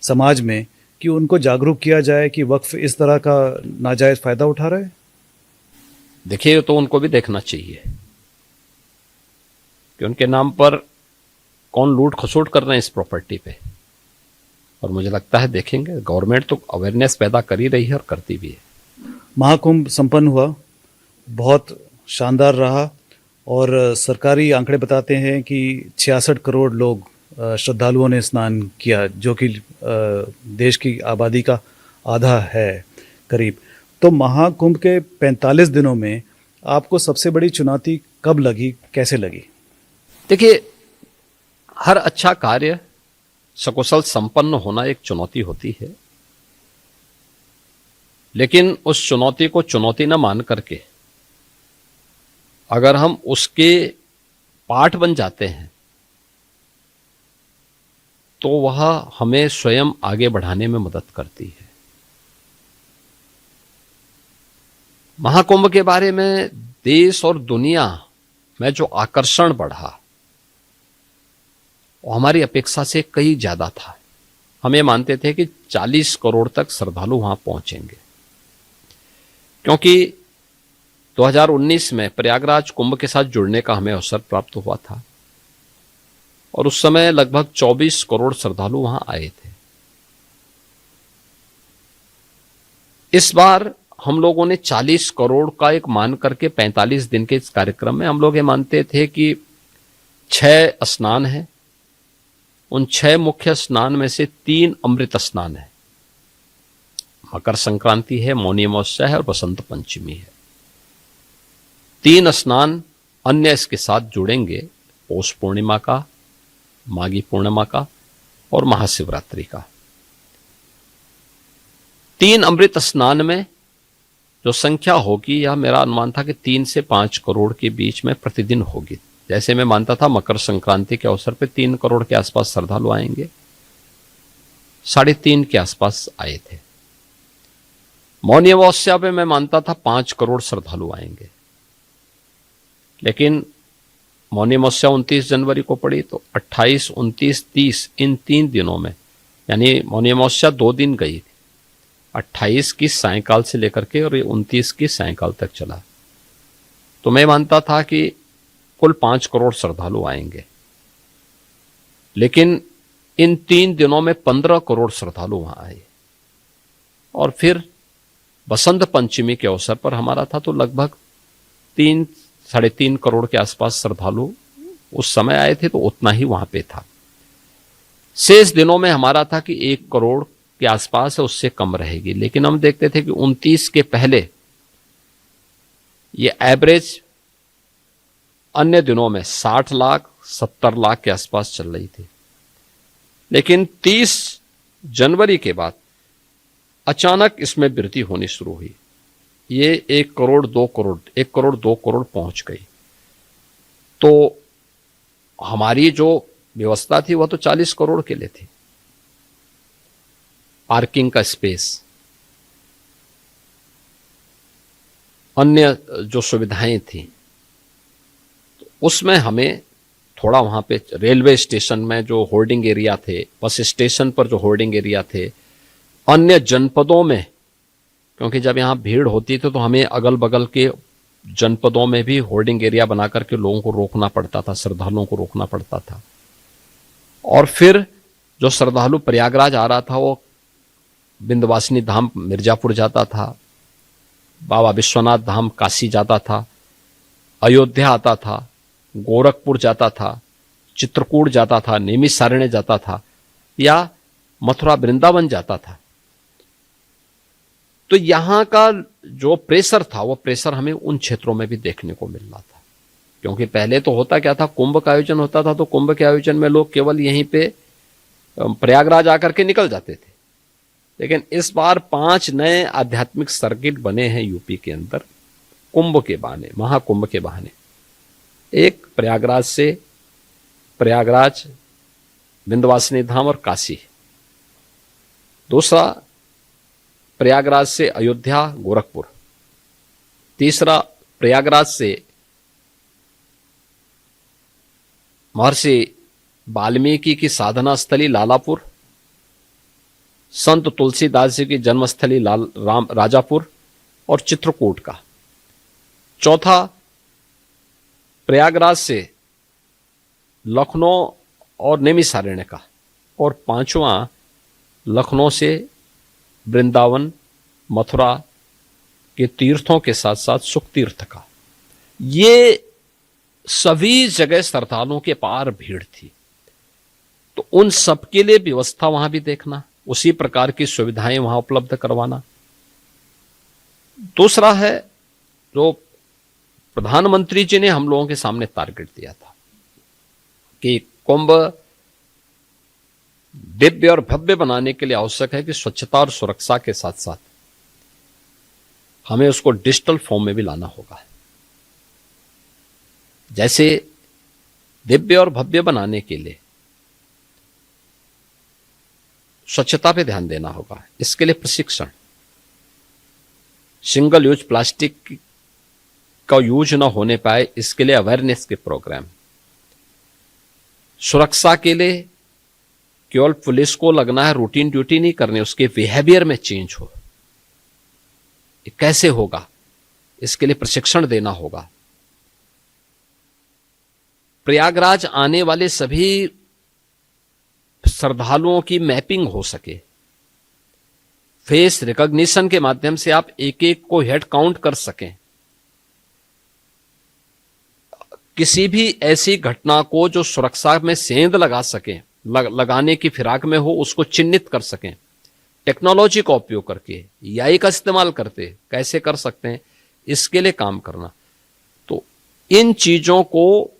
A: समाज में, कि उनको जागरूक किया जाए कि वक्फ इस तरह का नाजायज फायदा उठा रहा है।
B: देखिए, तो उनको भी देखना चाहिए कि उनके नाम पर कौन लूट खसोट कर रहे हैं इस प्रॉपर्टी पे। और मुझे लगता है देखेंगे, गवर्नमेंट तो अवेयरनेस पैदा कर ही रही है और करती भी है।
A: महाकुंभ संपन्न हुआ, बहुत शानदार रहा, और सरकारी आंकड़े बताते हैं कि 66 करोड़ लोग श्रद्धालुओं ने स्नान किया, जो कि देश की आबादी का आधा है करीब। तो महाकुंभ के 45 दिनों में आपको सबसे बड़ी चुनौती कब लगी, कैसे लगी?
B: देखिए, हर अच्छा कार्य सकुशल संपन्न होना एक चुनौती होती है, लेकिन उस चुनौती को चुनौती न मान करके अगर हम उसके पार्ट बन जाते हैं तो वह हमें स्वयं आगे बढ़ाने में मदद करती है। महाकुंभ के बारे में देश और दुनिया में जो आकर्षण बढ़ा वो हमारी अपेक्षा से कई ज्यादा था। हम ये मानते थे कि 40 करोड़ तक श्रद्धालु वहां पहुंचेंगे, क्योंकि 2019 में प्रयागराज कुंभ के साथ जुड़ने का हमें अवसर प्राप्त हुआ था और उस समय लगभग 24 करोड़ श्रद्धालु वहां आए थे। इस बार हम लोगों ने 40 करोड़ का एक मान करके 45 दिन के इस कार्यक्रम में हम लोग ये मानते थे कि 6 स्नान है, उन 6 मुख्य स्नान में से 3 अमृत स्नान है। मकर संक्रांति है, मौनी अमावस्या है और बसंत पंचमी है। 3 स्नान अन्य इसके साथ जुड़ेंगे, पौष पूर्णिमा का, माघी पूर्णिमा का और महाशिवरात्रि का। 3 अमृत स्नान में जो संख्या होगी, यह मेरा अनुमान था कि 3 से 5 करोड़ के बीच में प्रतिदिन होगी। जैसे मैं मानता था मकर संक्रांति के अवसर पे 3 करोड़ के आसपास श्रद्धालु आएंगे, 3.5 के आसपास आए थे। मौनी अमावस्या पे मैं मानता था 5 करोड़ श्रद्धालु आएंगे, लेकिन मौनी अमावस्या 29 जनवरी को पड़ी तो 28, 29, 30 इन 3 दिनों में, यानी मौनी अमावस्या 2 दिन गई थी, 28 की सायंकाल से लेकर के और 29 की सायंकाल तक चला। तो मैं मानता था कि कुल 5 करोड़ श्रद्धालु आएंगे, लेकिन इन 3 दिनों में 15 करोड़ श्रद्धालु वहां आए। और फिर बसंत पंचमी के अवसर पर हमारा था तो लगभग 3-3.5 करोड़ के आसपास श्रद्धालु उस समय आए थे, तो उतना ही वहां पे था। शेष दिनों में हमारा था कि 1 करोड़ के आसपास है, उससे कम रहेगी। लेकिन हम देखते थे कि 29 के पहले ये एवरेज अन्य दिनों में 60 लाख 70 लाख के आसपास चल रही थी, लेकिन 30 जनवरी के बाद अचानक इसमें वृद्धि होनी शुरू हुई। ये 1 करोड़ 2 करोड़ 1 करोड़ 2 करोड़ पहुंच गई। तो हमारी जो व्यवस्था थी वह तो 40 करोड़ के लिए थी। पार्किंग का स्पेस, अन्य जो सुविधाएं थी, तो उसमें हमें थोड़ा वहां पे रेलवे स्टेशन में जो होर्डिंग एरिया थे, बस स्टेशन पर जो होर्डिंग एरिया थे, अन्य जनपदों में, क्योंकि जब यहां भीड़ होती थी तो हमें अगल बगल के जनपदों में भी होर्डिंग एरिया बना करके लोगों को रोकना पड़ता था, श्रद्धालुओं को रोकना पड़ता था। और फिर जो श्रद्धालु प्रयागराज आ रहा था वो विंध्यवासिनी धाम मिर्जापुर जाता था, बाबा विश्वनाथ धाम काशी जाता था, अयोध्या आता था, गोरखपुर जाता था, चित्रकूट जाता था, नैमिषारण्य जाता था या मथुरा वृंदावन जाता था। तो यहां का जो प्रेशर था वो प्रेशर हमें उन क्षेत्रों में भी देखने को मिल रहा था, क्योंकि पहले तो होता क्या था, कुंभ का आयोजन होता था तो कुंभ के आयोजन में लोग केवल यहीं पे प्रयागराज आकर के निकल जाते थे। लेकिन इस बार 5 नए आध्यात्मिक सर्किट बने हैं यूपी के अंदर कुंभ के बहाने, महाकुंभ के बहाने। एक प्रयागराज से प्रयागराज, विंध्यवासिनी धाम और काशी, दूसरा प्रयागराज से अयोध्या गोरखपुर, तीसरा प्रयागराज से महर्षि वाल्मीकि की साधना स्थली लालापुर, संत तुलसीदास जी की जन्मस्थली राजापुर और चित्रकूट का, चौथा प्रयागराज से लखनऊ और नैमिषारण्य का, और पांचवा लखनऊ से वृंदावन मथुरा के तीर्थों के साथ साथ सुख तीर्थ का। ये सभी जगह श्रद्धालुओं के पार भीड़ थी, तो उन सबके लिए व्यवस्था वहां भी देखना, उसी प्रकार की सुविधाएं वहां उपलब्ध करवाना। दूसरा है जो प्रधानमंत्री जी ने हम लोगों के सामने टारगेट दिया था कि कुंभ दिव्य और भव्य बनाने के लिए आवश्यक है कि स्वच्छता और सुरक्षा के साथ साथ हमें उसको डिजिटल फॉर्म में भी लाना होगा। जैसे दिव्य और भव्य बनाने के लिए स्वच्छता पे ध्यान देना होगा, इसके लिए प्रशिक्षण, सिंगल यूज प्लास्टिक का यूज ना होने पाए इसके लिए अवेयरनेस के प्रोग्राम, सुरक्षा के लिए केवल पुलिस को लगना है रूटीन ड्यूटी नहीं करनी, उसके बिहेवियर में चेंज हो, ये कैसे होगा इसके लिए प्रशिक्षण देना होगा। प्रयागराज आने वाले सभी श्रद्धालुओं की मैपिंग हो सके, फेस रिकॉग्निशन के माध्यम से आप एक एक को हेड काउंट कर सकें, किसी भी ऐसी घटना को जो सुरक्षा में सेंध लगा सकें, लगाने की फिराक में हो, उसको चिन्हित कर सकें। टेक्नोलॉजी का उपयोग करके, एआई का इस्तेमाल करते कैसे कर सकते हैं, इसके लिए काम करना। तो इन चीजों को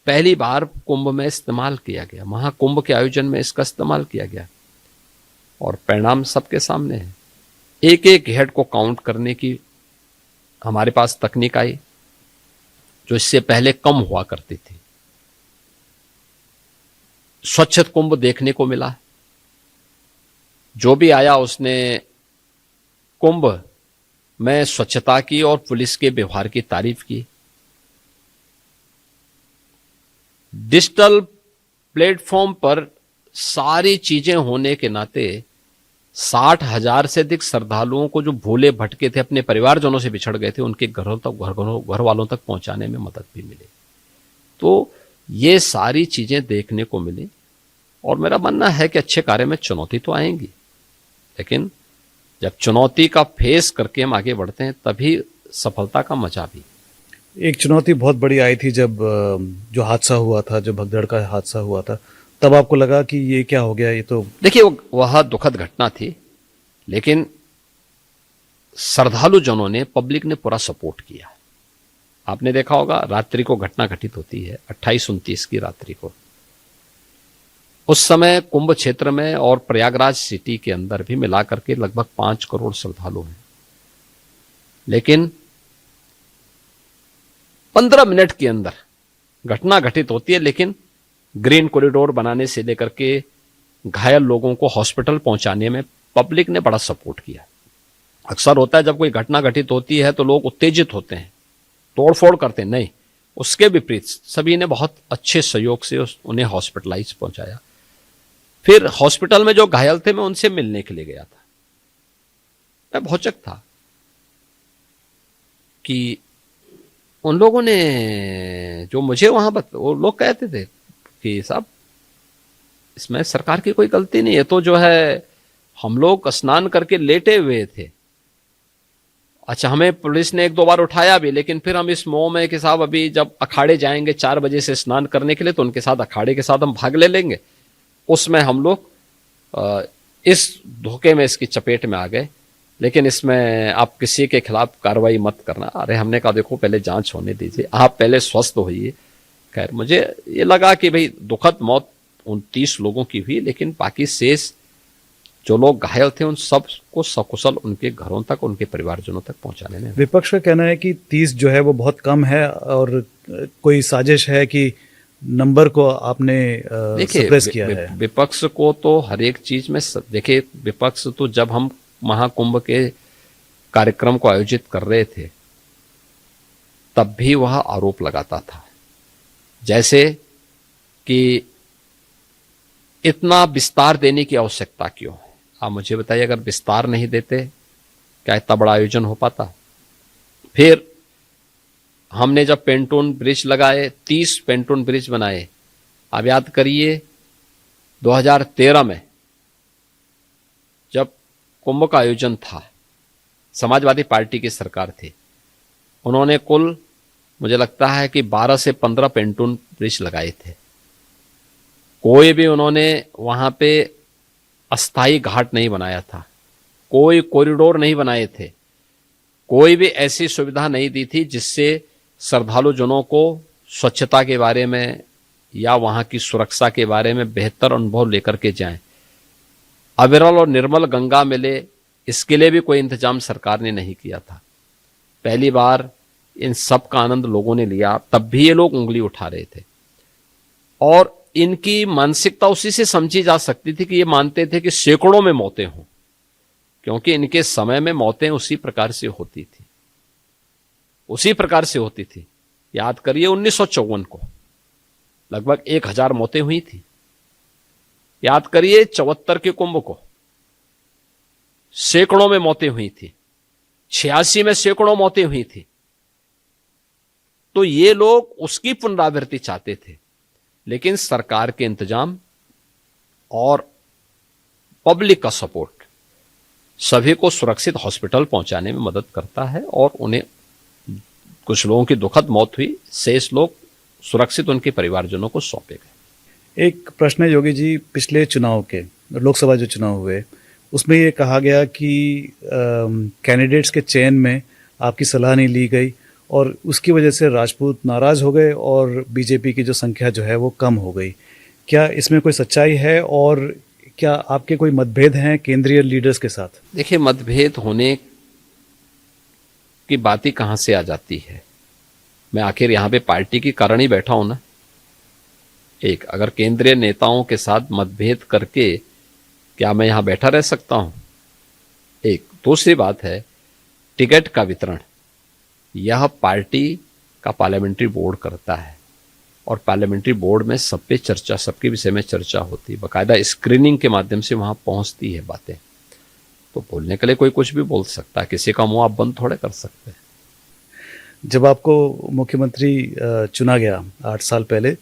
B: पहली बार कुंभ में इस्तेमाल किया गया, महाकुंभ के आयोजन में इसका इस्तेमाल किया गया और परिणाम सबके सामने है। एक एक हेड को काउंट करने की हमारे पास तकनीक आई जो इससे पहले कम हुआ करती थी। स्वच्छ कुंभ देखने को मिला, जो भी आया उसने कुंभ में स्वच्छता की और पुलिस के व्यवहार की तारीफ की। डिजिटल प्लेटफॉर्म पर सारी चीजें होने के नाते 60,000 से अधिक श्रद्धालुओं को जो भूले भटके थे, अपने परिवारजनों से बिछड़ गए थे, उनके घरों तक, घर वालों तक पहुंचाने में मदद भी मिली। तो ये सारी चीजें देखने को मिली और मेरा मानना है कि अच्छे कार्य में चुनौती तो आएंगी, लेकिन जब चुनौती का फेस करके हम आगे बढ़ते हैं तभी सफलता का मजा भी।
A: एक चुनौती बहुत बड़ी आई थी जब जो हादसा हुआ था, जो भगदड़ का हादसा हुआ था, तब आपको लगा कि ये क्या हो गया, ये तो
B: देखिए वह दुखद घटना थी, लेकिन श्रद्धालु जनों ने, पब्लिक ने पूरा सपोर्ट किया। आपने देखा होगा रात्रि को घटना घटित होती है 28-29 की रात्रि को। उस समय कुंभ क्षेत्र में और प्रयागराज सिटी के अंदर भी मिलाकर के लगभग 5 करोड़ श्रद्धालु हैं, लेकिन 15 मिनट के अंदर घटना घटित होती है, लेकिन ग्रीन कॉरिडोर बनाने से लेकर के घायल लोगों को हॉस्पिटल पहुंचाने में पब्लिक ने बड़ा सपोर्ट किया। अक्सर होता है जब कोई घटना घटित होती है तो लोग उत्तेजित होते हैं, तोड़फोड़ करते हैं, नहीं, उसके विपरीत सभी ने बहुत अच्छे सहयोग से उन्हें हॉस्पिटलाइज पहुंचाया। फिर हॉस्पिटल में जो घायल थे मैं उनसे मिलने के लिए गया था। मैं भौचक था कि उन लोगों ने जो मुझे वहां वो लोग कहते थे कि साहब इसमें सरकार की कोई गलती नहीं है, तो जो है हम लोग स्नान करके लेटे हुए थे, अच्छा हमें पुलिस ने 1-2 बार उठाया भी, लेकिन फिर हम इस मोह में कि साहब अभी जब अखाड़े जाएंगे 4 बजे से स्नान करने के लिए तो उनके साथ अखाड़े के साथ हम भाग ले लेंगे, उसमें हम लोग इस धोखे में, इसकी चपेट में आ गए। लेकिन इसमें आप किसी के खिलाफ कार्रवाई मत करना। अरे हमने कहा देखो पहले जांच होने दीजिए, आप पहले स्वस्थ होइए। खैर मुझे ये लगा कि भाई दुखद मौत 29 लोगों की हुई, लेकिन बाकी शेष जो लोग घायल थे उन सब को सकुशल उनके घरों तक, उनके परिवारजनों तक पहुंचाने में।
A: विपक्ष का कहना है कि 30 जो है वो बहुत कम है और कोई साजिश है कि नंबर को आपने सप्रेस किया है।
B: विपक्ष को तो हर एक चीज में देखिए, विपक्ष तो जब हम महाकुंभ के कार्यक्रम को आयोजित कर रहे थे तब भी वह आरोप लगाता था, जैसे कि इतना विस्तार देने की आवश्यकता क्यों है। आप मुझे बताइए, अगर विस्तार नहीं देते क्या इतना बड़ा आयोजन हो पाता। फिर हमने जब पेंटून ब्रिज लगाए, 30 पेंटून ब्रिज बनाए। आप याद करिए 2013 में जब कुंभ का आयोजन था, समाजवादी पार्टी की सरकार थी, उन्होंने कुल मुझे लगता है कि 12 से 15 पेंटून ब्रिज लगाए थे। कोई भी उन्होंने वहां पे अस्थाई घाट नहीं बनाया था, कोई कॉरिडोर नहीं बनाए थे, कोई भी ऐसी सुविधा नहीं दी थी जिससे श्रद्धालु जनों को स्वच्छता के बारे में या वहां की सुरक्षा के बारे में बेहतर अनुभव लेकर के जाएं। अविरल और निर्मल गंगा मिले, इसके लिए भी कोई इंतजाम सरकार ने नहीं किया था। पहली बार इन सब का आनंद लोगों ने लिया, तब भी ये लोग उंगली उठा रहे थे। और इनकी मानसिकता उसी से समझी जा सकती थी कि ये मानते थे कि सैकड़ों में मौतें हों, क्योंकि इनके समय में मौतें उसी प्रकार से होती थी, उसी प्रकार से होती थी। याद करिए 1954 को लगभग 1000 मौतें हुई थी। याद करिए 74 के कुंभ को सैकड़ों में मौतें हुई थी। 86 में सैकड़ों मौतें हुई थी। तो ये लोग उसकी पुनरावृत्ति चाहते थे, लेकिन सरकार के इंतजाम और पब्लिक का सपोर्ट सभी को सुरक्षित हॉस्पिटल पहुंचाने में मदद करता है। और उन्हें कुछ लोगों की दुखद मौत हुई, शेष लोग सुरक्षित उनके परिवारजनों को सौंपे गए।
A: एक प्रश्न है योगी जी, पिछले चुनाव के लोकसभा जो चुनाव हुए उसमें ये कहा गया कि कैंडिडेट्स के चयन में आपकी सलाह नहीं ली गई और उसकी वजह से राजपूत नाराज हो गए और बीजेपी की जो संख्या जो है वो कम हो गई। क्या इसमें कोई सच्चाई है और क्या आपके कोई मतभेद हैं केंद्रीय लीडर्स के साथ?
B: देखिए, मतभेद होने की बात ही कहां से आ जाती है। मैं आखिर यहां पे पार्टी की कारण ही बैठा हूं ना। एक, अगर केंद्रीय नेताओं के साथ मतभेद करके क्या मैं यहां बैठा रह सकता हूं? एक, दूसरी बात है टिकट का वितरण, यह पार्टी का पार्लियामेंट्री बोर्ड करता है और पार्लियामेंट्री बोर्ड में सब पे चर्चा, सबके विषय में चर्चा होती है, बाकायदा स्क्रीनिंग के माध्यम से वहां पहुंचती है बातें। तो बोलने के लिए कोई कुछ भी बोल सकता है, किसी का मुंह आप बंद थोड़े कर सकते हैं।
A: जब आपको मुख्यमंत्री चुना गया 8 साल पहले,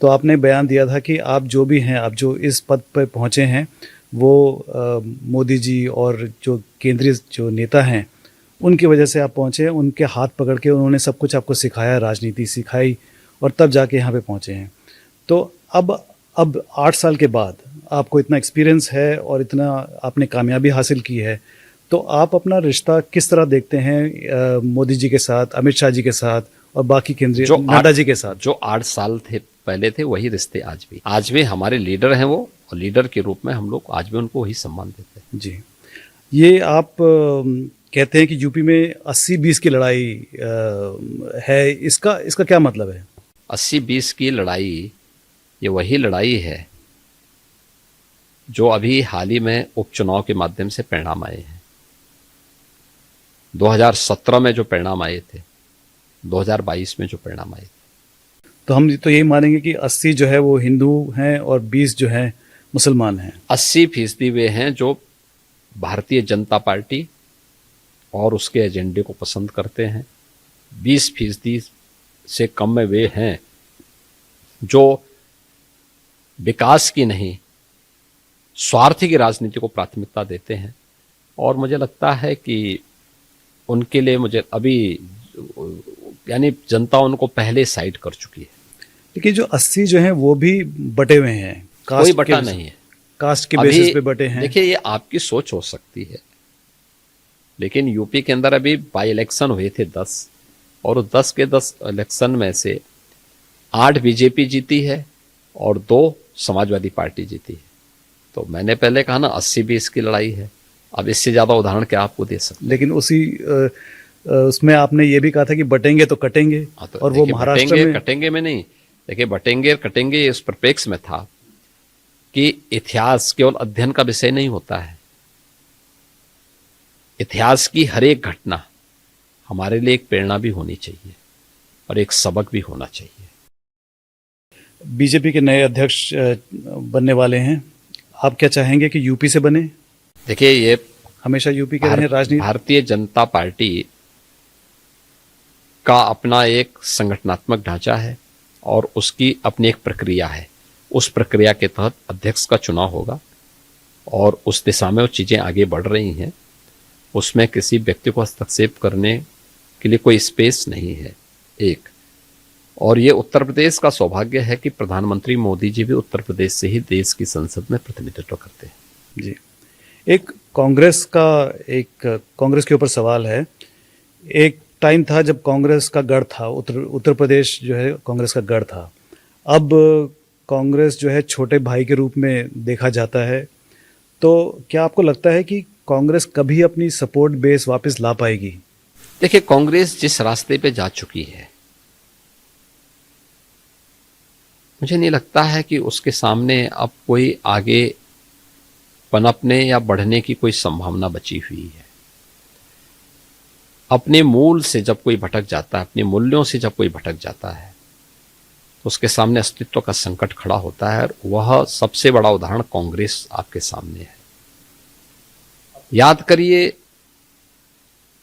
A: तो आपने बयान दिया था कि आप जो भी हैं, आप जो इस पद पर पहुंचे हैं वो मोदी जी और जो केंद्रीय जो नेता हैं उनकी वजह से आप पहुंचे हैं। उनके हाथ पकड़ के उन्होंने सब कुछ आपको सिखाया, राजनीति सिखाई और तब जाके यहाँ पे पहुंचे हैं। तो अब 8 साल के बाद आपको इतना एक्सपीरियंस है और इतना आपने कामयाबी हासिल की है, तो आप अपना रिश्ता किस तरह देखते हैं मोदी जी के साथ, अमित शाह जी के साथ और बाकी केंद्रीय नड्डा जी के साथ?
B: जो 8 साल थे पहले थे वही रिश्ते आज भी हमारे लीडर हैं वो, और लीडर के रूप में हम लोग आज भी उनको वही सम्मान देते हैं।
A: जी, ये आप कहते हैं कि यूपी में 80-20 की लड़ाई है, इसका क्या मतलब है?
B: 80-20 की लड़ाई, ये वही लड़ाई है जो अभी हाल ही में उपचुनाव के माध्यम से परिणाम आए हैं। 2017 में जो परिणाम आए थे, 2022 में जो परिणाम आए थे।
A: तो हम तो यही मानेंगे कि 80 जो है वो हिंदू हैं और 20 जो हैं मुसलमान हैं।
B: 80% वे हैं जो भारतीय जनता पार्टी और उसके एजेंडे को पसंद करते हैं। 20% से कम में वे हैं जो विकास की नहीं, स्वार्थ की राजनीति को प्राथमिकता देते हैं। और मुझे लगता है कि उनके लिए मुझे अभी यानी जनता उनको पहले साइड कर चुकी है।
A: लेकिन जो 80 जो हैं वो भी बटे हुए हैं,
B: कोई बटा नहीं है,
A: कास्ट के बेसिस पे बटे हैं।
B: देखिए, ये आपकी सोच हो सकती है, लेकिन यूपी के अंदर अभी बाई इलेक्शन हुए थे 10, और 10 के 10 इलेक्शन में से 8 बीजेपी जीती है और 2 समाजवादी पार्टी जीती है। तो मैंने पहले कहा ना 80-20 की लड़ाई है। अब इससे ज्यादा उदाहरण क्या आपको दे सकते?
A: लेकिन उसी उसमें आपने ये भी कहा था कि बटेंगे तो कटेंगे,
B: तो
A: और वो महाराष्ट्र में
B: कटेंगे में नहीं, देखिए बटेंगे कटेंगे इस परिप्रेक्ष्य में था कि इतिहास केवल अध्ययन का विषय नहीं होता है। इतिहास की हर एक घटना हमारे लिए एक प्रेरणा भी होनी चाहिए और एक सबक भी होना चाहिए।
A: बीजेपी के नए अध्यक्ष बनने वाले हैं, आप क्या चाहेंगे कि यूपी से बने?
B: देखिए, ये
A: हमेशा यूपी के रहे राजनीति।
B: भारतीय जनता पार्टी का अपना एक संगठनात्मक ढांचा है और उसकी अपनी एक प्रक्रिया है। उस प्रक्रिया के तहत अध्यक्ष का चुनाव होगा और उस दिशा में वो चीजें आगे बढ़ रही हैं। उसमें किसी व्यक्ति को हस्तक्षेप करने के लिए कोई स्पेस नहीं है। एक, और ये उत्तर प्रदेश का सौभाग्य है कि प्रधानमंत्री मोदी जी भी उत्तर प्रदेश से ही देश की संसद में प्रतिनिधित्व करते हैं।
A: जी, एक कांग्रेस के ऊपर सवाल है। एक टाइम था जब कांग्रेस का गढ़ था, उत्तर प्रदेश जो है कांग्रेस का गढ़ था। अब कांग्रेस जो है छोटे भाई के रूप में देखा जाता है। तो क्या आपको लगता है कि कांग्रेस कभी अपनी सपोर्ट बेस वापस ला पाएगी?
B: देखिए, कांग्रेस जिस रास्ते पे जा चुकी है, मुझे नहीं लगता है कि उसके सामने अब कोई आगे पनपने या बढ़ने की कोई संभावना बची हुई है। अपने मूल से जब कोई भटक जाता है, अपने मूल्यों से जब कोई भटक जाता है, तो उसके सामने अस्तित्व का संकट खड़ा होता है। और वह सबसे बड़ा उदाहरण कांग्रेस आपके सामने है। याद करिए,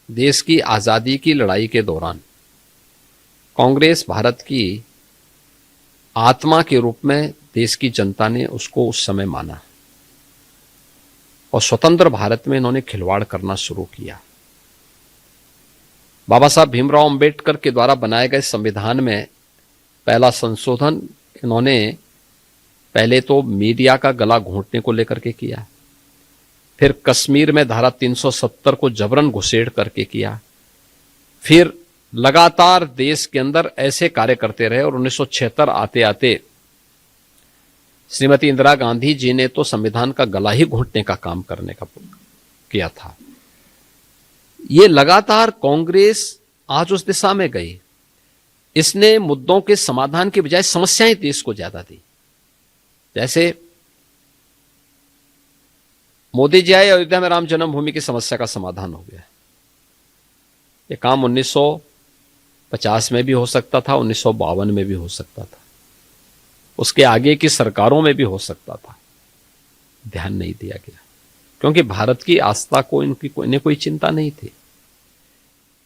B: देश की आजादी की लड़ाई के दौरान कांग्रेस भारत की आत्मा के रूप में देश की जनता ने उसको उस समय माना और स्वतंत्र भारत में इन्होंने खिलवाड़ करना शुरू किया। बाबा साहब भीमराव अंबेडकर के द्वारा बनाए गए संविधान में पहला संशोधन इन्होंने पहले तो मीडिया का गला घोंटने को लेकर के किया, फिर कश्मीर में धारा 370 को जबरन घुसेड़ करके किया, फिर लगातार देश के अंदर ऐसे कार्य करते रहे और 1976 आते आते श्रीमती इंदिरा गांधी जी ने तो संविधान का गला ही घोंटने का काम करने का किया था। ये लगातार कांग्रेस आज उस दिशा में गई। इसने मुद्दों के समाधान के बजाय समस्याएं देश को ज्यादा दी। जैसे मोदी जी आए, अयोध्या में राम जन्मभूमि की समस्या का समाधान हो गया। ये काम 1950 में भी हो सकता था, 1952 में भी हो सकता था, उसके आगे की सरकारों में भी हो सकता था। ध्यान नहीं दिया गया क्योंकि भारत की आस्था को इन्हें कोई चिंता नहीं थी।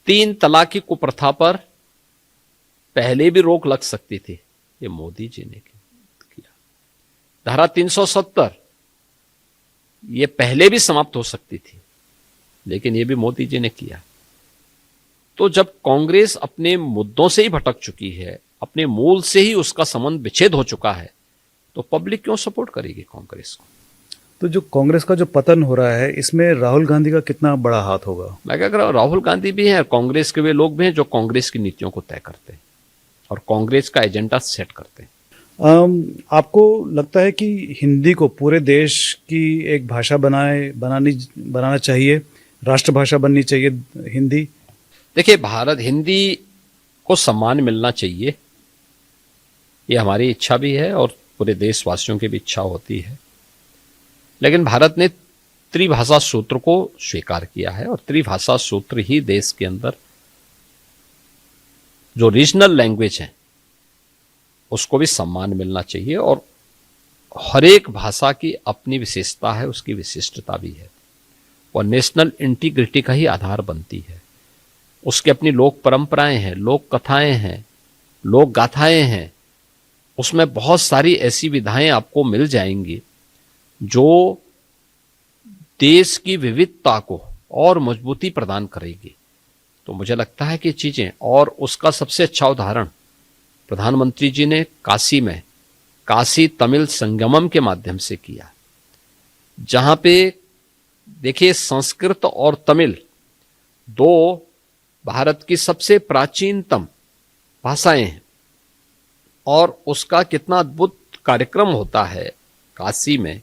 B: 3 तलाक की कुप्रथा पर पहले भी रोक लग सकती थी, ये मोदी जी ने किया। धारा 370 ये पहले भी समाप्त हो सकती थी, लेकिन ये भी मोदी जी ने किया। तो जब कांग्रेस अपने मुद्दों से ही भटक चुकी है, अपने मूल से ही उसका संबंध विच्छेद हो चुका है, तो पब्लिक क्यों सपोर्ट करेगी कांग्रेस को?
A: तो जो कांग्रेस का जो पतन हो रहा है, इसमें राहुल गांधी का कितना बड़ा हाथ होगा?
B: मैं क्या कह रहा हूं, राहुल गांधी भी हैं, कांग्रेस के वे लोग भी हैं जो कांग्रेस की नीतियों को तय करते हैं और कांग्रेस का एजेंडा सेट करते हैं।
A: आपको लगता है कि हिंदी को पूरे देश की एक भाषा बनाना चाहिए, राष्ट्रभाषा बननी चाहिए हिंदी?
B: देखिए, भारत हिंदी को सम्मान मिलना चाहिए, ये हमारी इच्छा भी है और पूरे देशवासियों की भी इच्छा होती है। लेकिन भारत ने त्रिभाषा सूत्र को स्वीकार किया है और त्रिभाषा सूत्र ही देश के अंदर जो रीजनल लैंग्वेज है उसको भी सम्मान मिलना चाहिए। और हर एक भाषा की अपनी विशेषता है, उसकी विशिष्टता भी है और नेशनल इंटीग्रिटी का ही आधार बनती है। उसकी अपनी लोक परंपराएं हैं, लोक कथाएं हैं, लोक गाथाएं हैं। उसमें बहुत सारी ऐसी विधाएं आपको मिल जाएंगी जो देश की विविधता को और मजबूती प्रदान करेगी। तो मुझे लगता है कि चीजें, और उसका सबसे अच्छा उदाहरण प्रधानमंत्री जी ने काशी में काशी तमिल संगमम के माध्यम से किया, जहां पे देखिए संस्कृत और तमिल 2 भारत की सबसे प्राचीनतम भाषाएं हैं और उसका कितना अद्भुत कार्यक्रम होता है काशी में।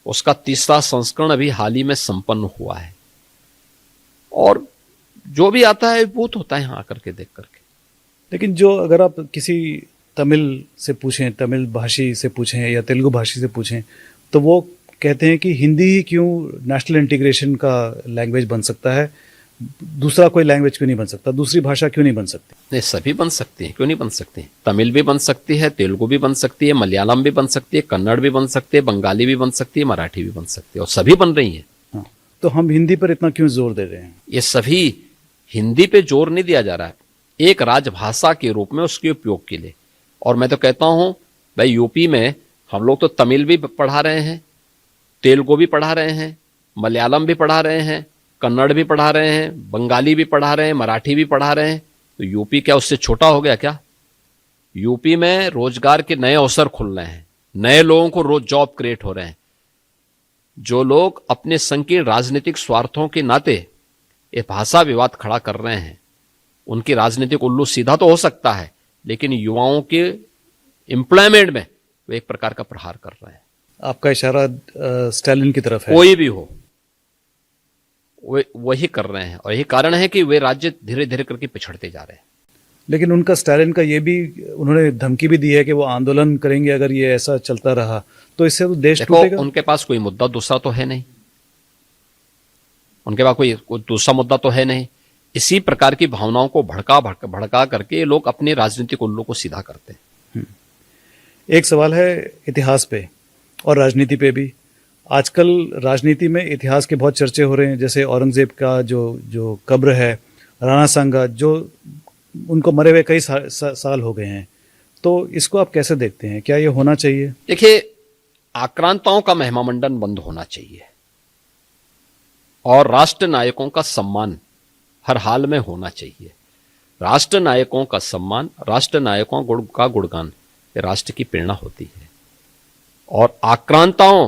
B: उसका 3रा संस्करण अभी हाल ही में संपन्न हुआ है और जो भी आता है अद्भुत होता है यहाँ आकर के देख करके।
A: लेकिन जो अगर आप किसी तमिल से पूछें, तमिल भाषी से पूछें या तेलुगु भाषी से पूछें, तो वो कहते हैं कि हिंदी ही क्यों नेशनल इंटीग्रेशन का लैंग्वेज बन सकता है, दूसरा कोई लैंग्वेज क्यों नहीं बन सकता, दूसरी भाषा क्यों नहीं बन सकती?
B: नहीं, सभी बन सकती हैं, क्यों नहीं बन सकती? तमिल भी बन सकती है, तेलुगु भी बन सकती है, मलयालम भी बन सकती है, कन्नड़ भी बन सकती है, बंगाली भी बन सकती है, मराठी भी बन सकती है, और सभी बन रही हैं।
A: हाँ, तो हम हिंदी पर इतना क्यों जोर दे रहे हैं?
B: ये सभी हिंदी पे जोर नहीं दिया जा रहा है, एक राजभाषा के रूप में उसके उपयोग के लिए। और मैं तो कहता हूं भाई, यूपी में हम लोग तो तमिल भी पढ़ा रहे हैं, तेलुगु भी पढ़ा रहे हैं, मलयालम भी पढ़ा रहे हैं, कन्नड़ भी पढ़ा रहे हैं, बंगाली भी पढ़ा रहे हैं, मराठी भी पढ़ा रहे हैं। तो यूपी क्या उससे छोटा हो गया क्या? यूपी में रोजगार के नए अवसर खुल रहे हैं, नए लोगों को रोज जॉब क्रिएट हो रहे हैं। जो लोग अपने संकीर्ण राजनीतिक स्वार्थों के नाते ये भाषा विवाद खड़ा कर रहे हैं, उनकी राजनीतिक उल्लू सीधा तो हो सकता है, लेकिन युवाओं के एम्प्लॉयमेंट में वे एक प्रकार का प्रहार कर रहे हैं।
A: आपका इशारा स्टालिन की तरफ है।
B: कोई भी हो, वे वही कर रहे हैं, और यही कारण है कि वे राज्य धीरे धीरे करके पिछड़ते जा रहे हैं।
A: लेकिन उनका स्टालिन का ये भी, उन्होंने धमकी भी दी है कि वो आंदोलन करेंगे अगर ये ऐसा चलता रहा, तो इससे तो देश
B: देखो,
A: टूटेगा।
B: उनके पास कोई मुद्दा दूसरा तो है नहीं, उनके पास कोई दूसरा मुद्दा तो है नहीं। इसी प्रकार की भावनाओं को भड़का करके ये लोग अपने राजनीतिक उल्लू को सीधा करते हैं।
A: एक सवाल है इतिहास पे और राजनीति पे भी। आजकल राजनीति में इतिहास के बहुत चर्चे हो रहे हैं, जैसे औरंगजेब का जो कब्र है, राणा सांगा, जो उनको मरे हुए कई साल हो गए हैं, तो इसको आप कैसे देखते हैं? क्या ये होना चाहिए?
B: देखिए, आक्रांताओं का महिमामंडन बंद होना चाहिए और राष्ट्र नायकों का सम्मान हर हाल में होना चाहिए। राष्ट्र नायकों का सम्मान, राष्ट्र नायकों का गुणगान, ये राष्ट्र की प्रेरणा होती है। और आक्रांताओं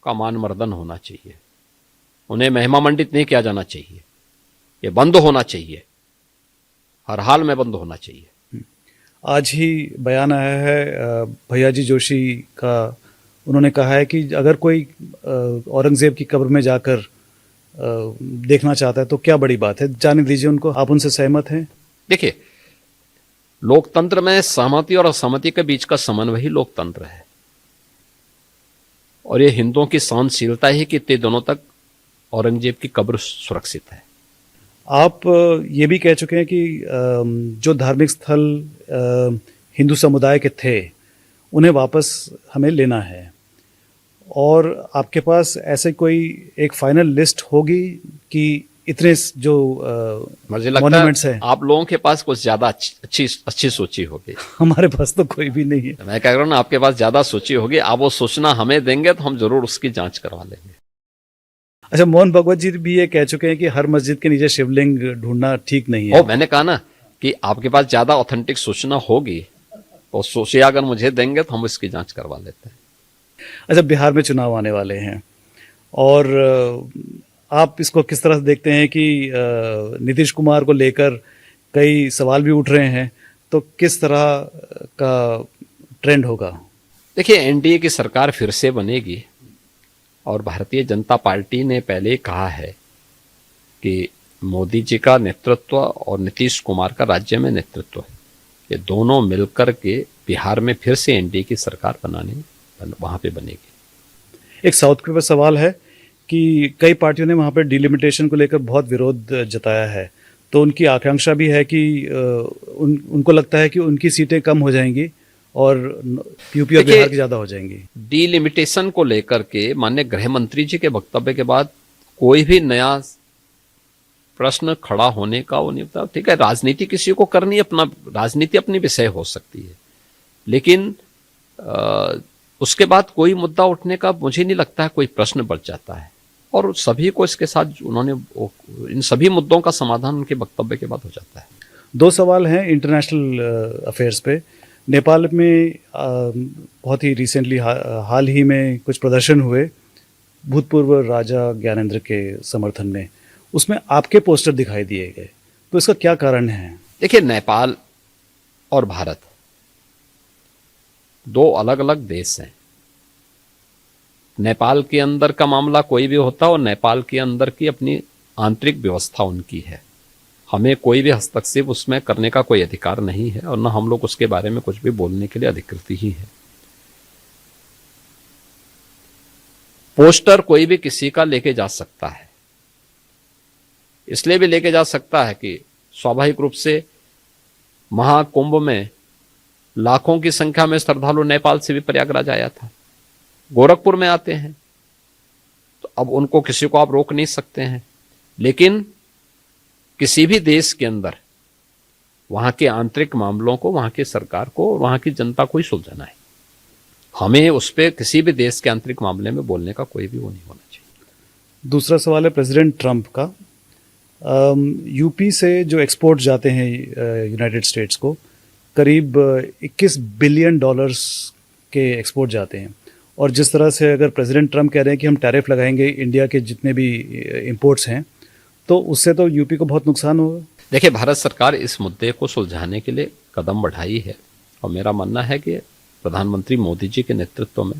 B: का मान मर्दन होना चाहिए, उन्हें महिमामंडित नहीं किया जाना चाहिए, ये बंद होना चाहिए, हर हाल में बंद होना चाहिए।
A: आज ही बयान आया है भैयाजी जोशी का, उन्होंने कहा है कि अगर कोई औरंगजेब की कब्र में जाकर देखना चाहता है तो क्या बड़ी बात है, जाने दीजिए उनको। आप उनसे सहमत हैं?
B: देखिए, लोकतंत्र में सहमति और असहमति के बीच का समन्वय ही लोकतंत्र है, और ये हिंदुओं की सहनशीलता है कि इतने दिनों तक औरंगजेब की कब्र सुरक्षित है।
A: आप ये भी कह चुके हैं कि जो धार्मिक स्थल हिंदू समुदाय के थे उन्हें वापस हमें लेना है, और आपके पास ऐसे कोई एक फाइनल लिस्ट होगी कि इतने जो
B: मुझे लगता है आप लोगों के पास कुछ ज्यादा अच्छी सोची होगी।
A: हमारे पास तो कोई भी नहीं है।
B: मैं कह रहा हूं ना, आपके पास ज्यादा सोची होगी, आप वो सोचना हमें देंगे तो हम जरूर उसकी जांच करवा लेंगे।
A: अच्छा, मोहन भगवत जी भी ये कह चुके हैं कि हर मस्जिद के नीचे शिवलिंग ढूंढना ठीक नहीं है।
B: मैंने कहा ना कि आपके पास ज्यादा ऑथेंटिक सूचना होगी तो सोचिए, अगर मुझे देंगे तो हम इसकी जांच करवा लेते हैं।
A: अच्छा, बिहार में चुनाव आने वाले हैं और आप इसको किस तरह से देखते हैं कि नीतीश कुमार को लेकर कई सवाल भी उठ रहे हैं, तो किस तरह का ट्रेंड होगा?
B: देखिए, एनडीए की सरकार फिर से बनेगी और भारतीय जनता पार्टी ने पहले कहा है कि मोदी जी का नेतृत्व और नीतीश कुमार का राज्य में नेतृत्व, ये दोनों मिलकर के बिहार में फिर से एनडीए की सरकार वहां पे बनेगी।
A: एक साउथ के ऊपर सवाल है कि कई पार्टियों ने वहां पर डिलिमिटेशन को लेकर बहुत विरोध जताया है, तो उनकी आकांक्षा भी है कि उनको लगता है कि उनकी सीटें कम हो जाएंगी और यूपी और बिहार की ज्यादा हो जाएंगी।
B: डिलिमिटेशन को लेकर के माननीय गृह मंत्री जी के वक्तव्य के बाद कोई भी नया प्रश्न खड़ा होने का वो नहीं होता। ठीक है, राजनीति किसी को करनी, अपना राजनीति अपनी विषय हो सकती है, लेकिन उसके बाद कोई मुद्दा उठने का मुझे नहीं लगता है कोई प्रश्न बच जाता है, और सभी को इसके साथ उन्होंने इन सभी मुद्दों का समाधान उनके वक्तव्य के बाद हो जाता है।
A: दो सवाल हैं इंटरनेशनल अफेयर्स पे। नेपाल में बहुत ही रिसेंटली हाल ही में कुछ प्रदर्शन हुए भूतपूर्व राजा ज्ञानेंद्र के समर्थन में, उसमें आपके पोस्टर दिखाई दिए गए, तो इसका क्या कारण है? देखिए,
B: नेपाल और भारत दो अलग अलग देश हैं। नेपाल के अंदर का मामला कोई भी होता और नेपाल के अंदर की अपनी आंतरिक व्यवस्था उनकी है, हमें कोई भी हस्तक्षेप उसमें करने का कोई अधिकार नहीं है, और न हम लोग उसके बारे में कुछ भी बोलने के लिए अधिकृत ही है। पोस्टर कोई भी किसी का लेके जा सकता है, इसलिए भी लेके जा सकता है कि स्वाभाविक रूप से महाकुंभ में लाखों की संख्या में श्रद्धालु नेपाल से भी प्रयागराज आया था, गोरखपुर में आते हैं, तो अब उनको किसी को आप रोक नहीं सकते हैं। लेकिन किसी भी देश के अंदर वहां के आंतरिक मामलों को वहां की सरकार को और वहां की जनता को ही सुलझाना है, हमें उस पर किसी भी देश के आंतरिक मामले में बोलने का कोई भी वो नहीं होना चाहिए।
A: दूसरा सवाल है प्रेसिडेंट ट्रंप का। यूपी से जो एक्सपोर्ट जाते हैं यूनाइटेड स्टेट्स को, करीब 21 बिलियन डॉलर्स के एक्सपोर्ट जाते हैं, और जिस तरह से अगर प्रेसिडेंट ट्रंप कह रहे हैं कि हम टैरिफ लगाएंगे इंडिया के जितने भी इंपोर्ट्स हैं, तो उससे तो यूपी को बहुत नुकसान होगा।
B: देखिए, भारत सरकार इस मुद्दे को सुलझाने के लिए कदम बढ़ाई है और मेरा मानना है कि प्रधानमंत्री मोदी जी के नेतृत्व में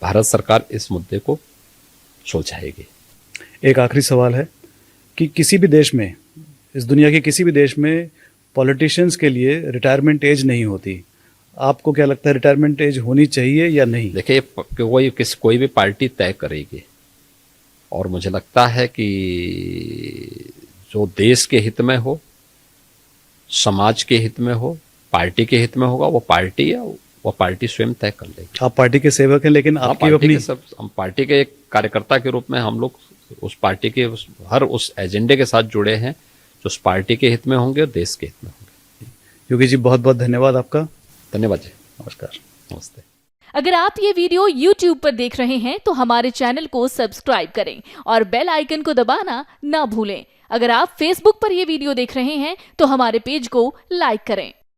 B: भारत सरकार इस मुद्दे को सुलझाएगी।
A: एक आखिरी सवाल है कि किसी भी देश में, इस दुनिया के किसी भी देश में पॉलिटिशियंस के लिए रिटायरमेंट एज नहीं होती। आपको क्या लगता है, रिटायरमेंट एज होनी चाहिए या नहीं?
B: देखिए, कोई भी पार्टी तय करेगी और मुझे लगता है कि जो देश के हित में हो, समाज के हित में हो, पार्टी के हित में होगा, वो पार्टी है, वो पार्टी स्वयं तय कर लेगी।
A: आप पार्टी के सेवक हैं, लेकिन आपकी अपनी
B: हम पार्टी के एक कार्यकर्ता के रूप में हम लोग उस पार्टी के हर उस एजेंडे के साथ जुड़े हैं जो उस पार्टी के हित में होंगे और देश के हित में होंगे।
A: योगी जी, बहुत बहुत धन्यवाद आपका।
B: धन्यवाद जी।
A: नमस्कार।
B: नमस्ते।
C: अगर आप ये वीडियो YouTube पर देख रहे हैं तो हमारे चैनल को सब्सक्राइब करें और बेल आइकन को दबाना ना भूलें। अगर आप Facebook पर ये वीडियो देख रहे हैं तो हमारे पेज को लाइक करें।